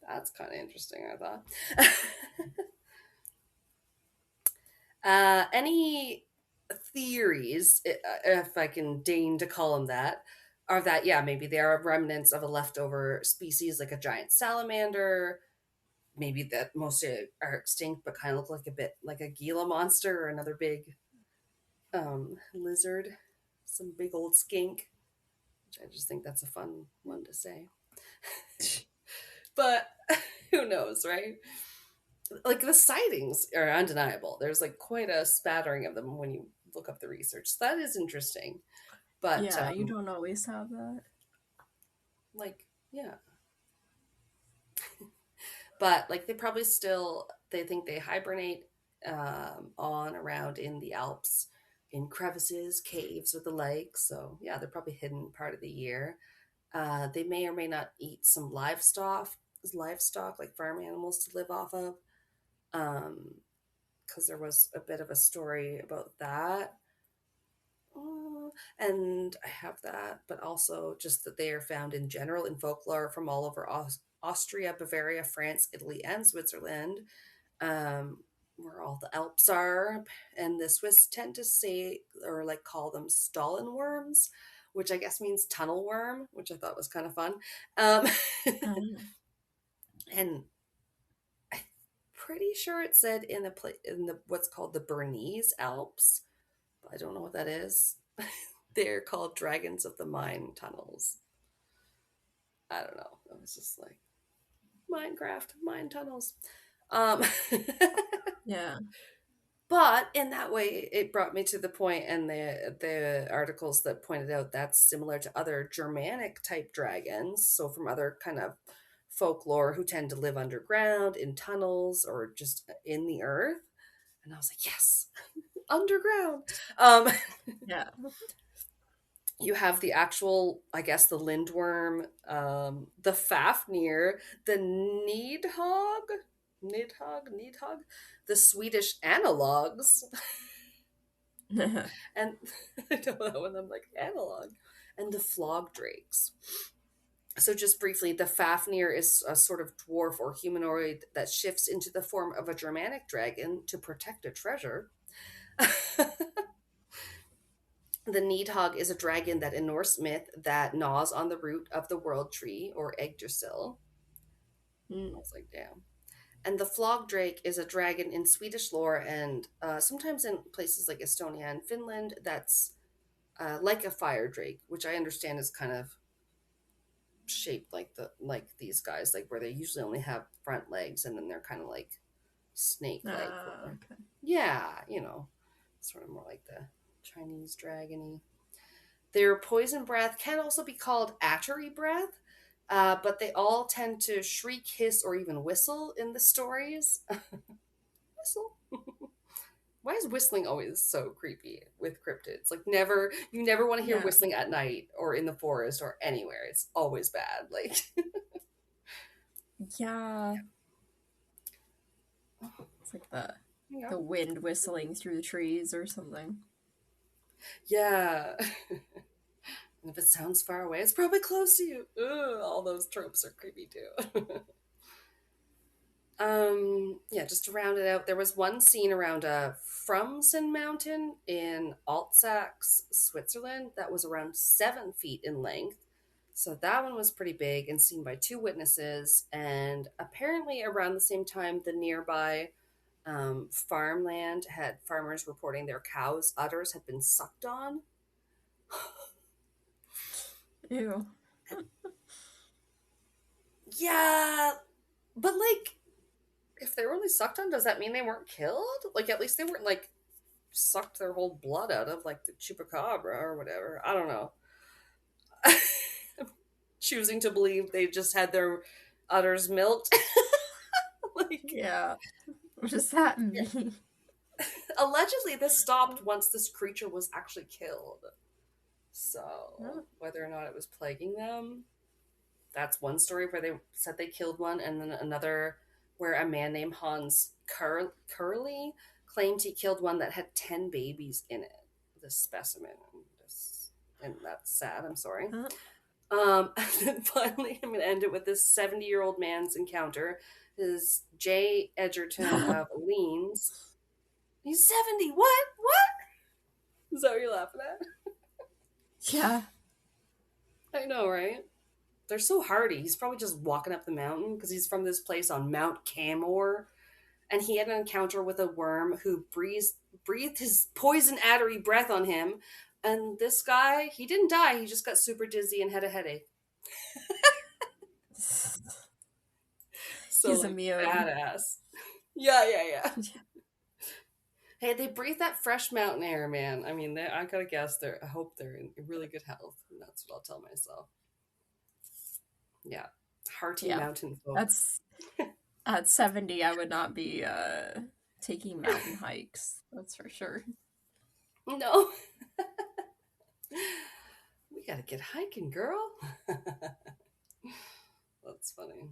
That's kind of interesting, I thought. Any theories, if I can deign to call them that, are that, yeah, maybe they are remnants of a leftover species like a giant salamander, maybe that most are extinct but kind of look like a bit like a Gila monster or another big lizard, some big old skink, which I just think that's a fun one to say. But who knows, right? Like the sightings are undeniable. There's like quite a spattering of them when you look up the research. So that is interesting. But yeah, you don't always have that. Like, yeah. But like they probably still, they think they hibernate on around in the Alps, in crevices, caves, or the like. So yeah, they're probably hidden part of the year. They may or may not eat some livestock like farm animals to live off of. Because there was a bit of a story about that. And I have that, but also just that they are found in general in folklore from all over Austria, Bavaria, France, Italy, and Switzerland, where all the Alps are. And the Swiss tend to say, or like call them Stollenworms, which I guess means tunnel worm, which I thought was kind of fun. And I'm pretty sure it said in the what's called the Bernese Alps, but I don't know what that is. They're called dragons of the mine tunnels. I don't know. It was just like Minecraft, mine tunnels. Yeah. But in that way, it brought me to the point, and the articles that pointed out that's similar to other Germanic type dragons. So from other kind of folklore who tend to live underground in tunnels or just in the earth. And I was like, yes, underground. Yeah. You have the actual, I guess, the lindworm, the Fafnir, the Nidhogg, the Swedish analogs. And I don't know when I'm like analog, and the flog drakes. So just briefly, the Fafnir is a sort of dwarf or humanoid that shifts into the form of a Germanic dragon to protect a treasure. The Nidhogg is a dragon that in Norse myth that gnaws on the root of the world tree or Yggdrasil. I was like, damn. And the flog drake is a dragon in Swedish lore and sometimes in places like Estonia and Finland that's like a fire drake, which I understand is kind of shaped like these guys, like where they usually only have front legs and then they're kind of like snake-like. Okay. Yeah, sort of more like the Chinese dragony. Their poison breath can also be called attery breath, but they all tend to shriek, hiss, or even whistle in the stories. Whistle. Why is whistling always so creepy with cryptids? Like you never want to hear whistling at night or in the forest or anywhere. It's always bad. Like yeah. It's like the wind whistling through the trees or something. Yeah. And if it sounds far away, it's probably close to you. Ugh, all those tropes are creepy too. Just to round it out, there was one scene around Fromsen Mountain in Alps, Switzerland, that was around 7 feet in length. So that one was pretty big and seen by 2 witnesses. And apparently around the same time, the nearby farmland had farmers reporting their cows' udders had been sucked on. Ew. Yeah, but like, if they were only sucked on, does that mean they weren't killed? Like, at least they weren't like sucked their whole blood out of, like the chupacabra or whatever. I don't know. Choosing to believe they just had their udders milked. Like, yeah. What does that mean? Allegedly, this stopped once this creature was actually killed. So, whether or not it was plaguing them, that's one story where they said they killed one, and then another where a man named Hans Curley claimed he killed one that had 10 babies in it. This specimen. And that's sad, I'm sorry. And then finally, I'm going to end it with this 70-year-old man's encounter. Is Jay Edgerton of Leans. He's 70. What? Is that what you're laughing at? Yeah. I know, right? They're so hardy. He's probably just walking up the mountain because he's from this place on Mount Camor. And he had an encounter with a worm who breathed his poison addery breath on him. And this guy, he didn't die. He just got super dizzy and had a headache. So, he's immune. Badass. Yeah. Hey, they breathe that fresh mountain air, man. I mean, I gotta guess, I hope they're in really good health. And that's what I'll tell myself. Yeah. Hearty mountain folk. That's at 70, I would not be taking mountain hikes. That's for sure. No. We gotta get hiking, girl. That's funny.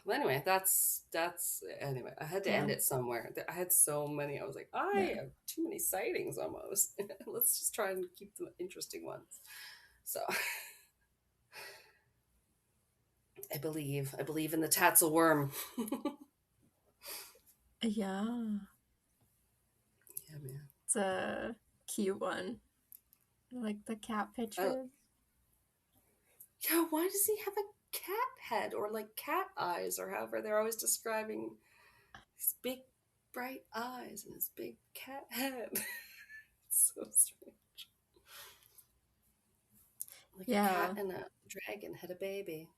Well, anyway, that's anyway. I had to end it somewhere. I had so many. I was like, I have too many sightings almost. Let's just try and keep the interesting ones. So, I believe in the Tatzelwurm. Yeah, man. It's a cute one. I like the cat picture. Yeah, why does he have a cat head or like cat eyes or however they're always describing his big bright eyes and his big cat head? It's so strange. Like a cat and a dragon had a baby.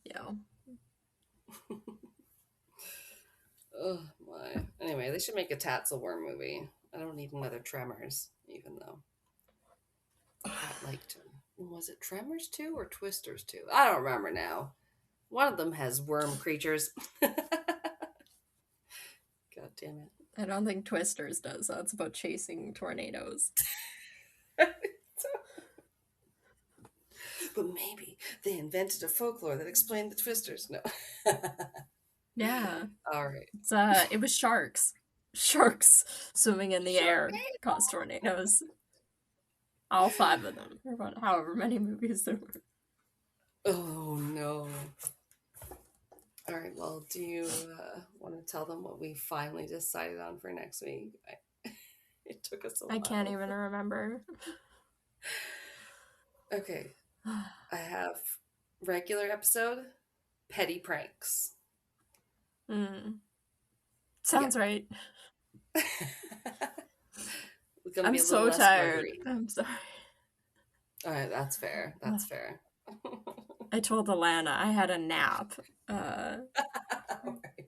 Yeah. Oh my. Anyway, they should make a Tatzelwurm movie. I don't need another Tremors, even though I liked him. Was it Tremors 2 or Twisters 2? I don't remember now. One of them has worm creatures. God damn it. I don't think Twisters does. That's about chasing tornadoes. But maybe they invented a folklore that explained the Twisters. No. Yeah. All right. It was sharks. Sharks swimming in the air caused tornadoes. All 5 of them. Or however many movies there were. Oh, no. All right, well, do you want to tell them what we finally decided on for next week? It took us a while. I can't even remember. Okay. I have regular episode, petty pranks. Sounds right. I'm so tired. I'm sorry. All right, that's fair. That's fair. I told Alana I had a nap.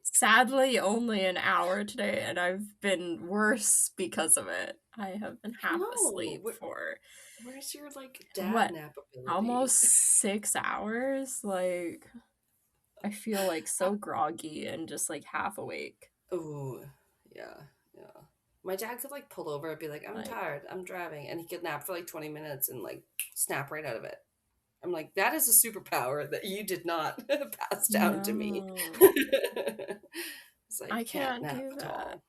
Sadly, only an hour today, and I've been worse because of it. I have been half asleep for... Where's your, dad nap ability? Almost 6 hours? I feel like so groggy and just like half awake. Oh, yeah. My dad could like pull over and be like, I'm tired, I'm driving. And he could nap for like 20 minutes and like snap right out of it. I'm like, that is a superpower that you did not pass down to me. I can't do that.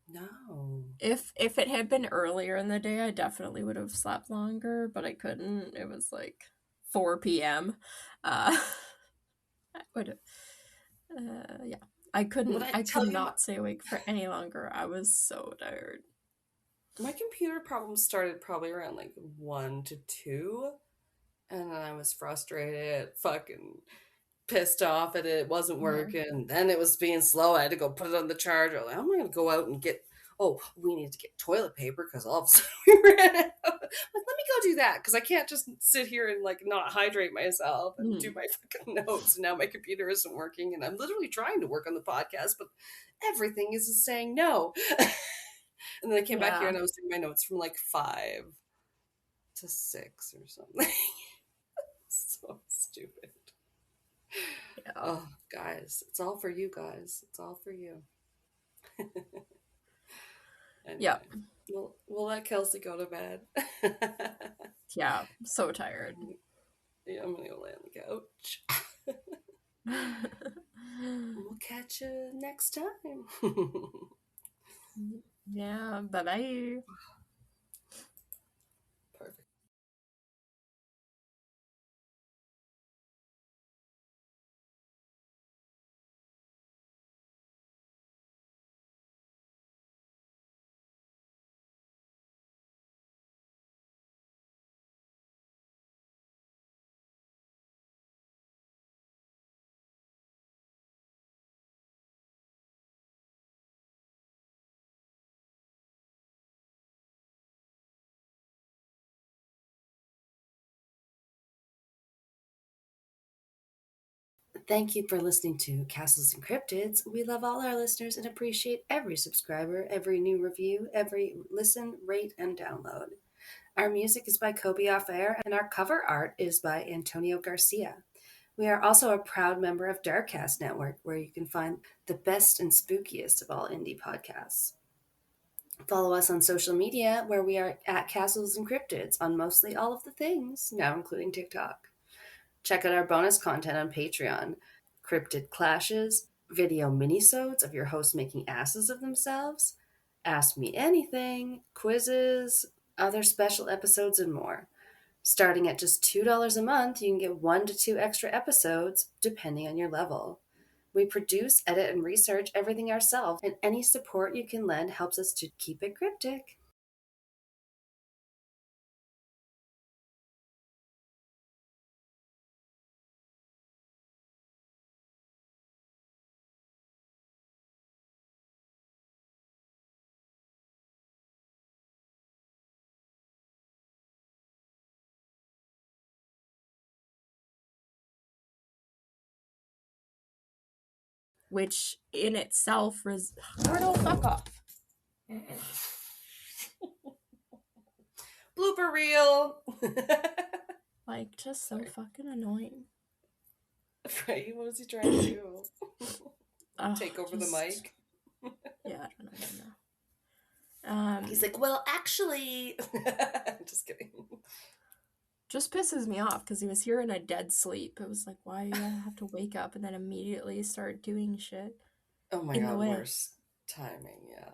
No. If it had been earlier in the day, I definitely would have slept longer, but I couldn't. It was like 4 p.m. I would yeah. I couldn't. I could not stay awake for any longer. I was so tired. My computer problems started probably around like 1 to 2, and then I was frustrated, fucking pissed off at it. It wasn't working. Then it was being slow. I had to go put it on the charger. Like, I'm going to go out and get, we need to get toilet paper because all of a sudden we ran out. Like, let me go do that because I can't just sit here and like not hydrate myself and do my fucking notes. And now my computer isn't working, and I'm literally trying to work on the podcast, but everything is saying no. And then I came back here and I was doing my notes from like 5 to 6 or something. So stupid. Yeah. Oh, guys, it's all for you guys. It's all for you. Anyway, yeah. We'll let Kelsey go to bed. Yeah, I'm so tired. Yeah, I'm gonna go lay on the couch. We'll catch you next time. Yeah, bye-bye. Perfect. Thank you for listening to Castles and Cryptids. We love all our listeners and appreciate every subscriber, every new review, every listen, rate, and download. Our music is by Kobe Off Air, and our cover art is by Antonio Garcia. We are also a proud member of Darkcast Network, where you can find the best and spookiest of all indie podcasts. Follow us on social media, where we are at Castles and Cryptids on mostly all of the things, now including TikTok. Check out our bonus content on Patreon. Cryptid clashes, video minisodes of your hosts making asses of themselves, Ask Me Anything, quizzes, other special episodes, and more. Starting at just $2 a month, you can get 1 to 2 extra episodes, depending on your level. We produce, edit, and research everything ourselves, and any support you can lend helps us to keep it cryptic. Which in itself was fuck off. Blooper reel. Like, just so fucking annoying. Right? What was he trying to do? Take over the mic? Yeah, I don't know. He's like, well, actually... Just kidding. Just pisses me off because he was here in a dead sleep. It was like, why do you have to wake up and then immediately start doing shit? Oh my god, worst timing, yeah.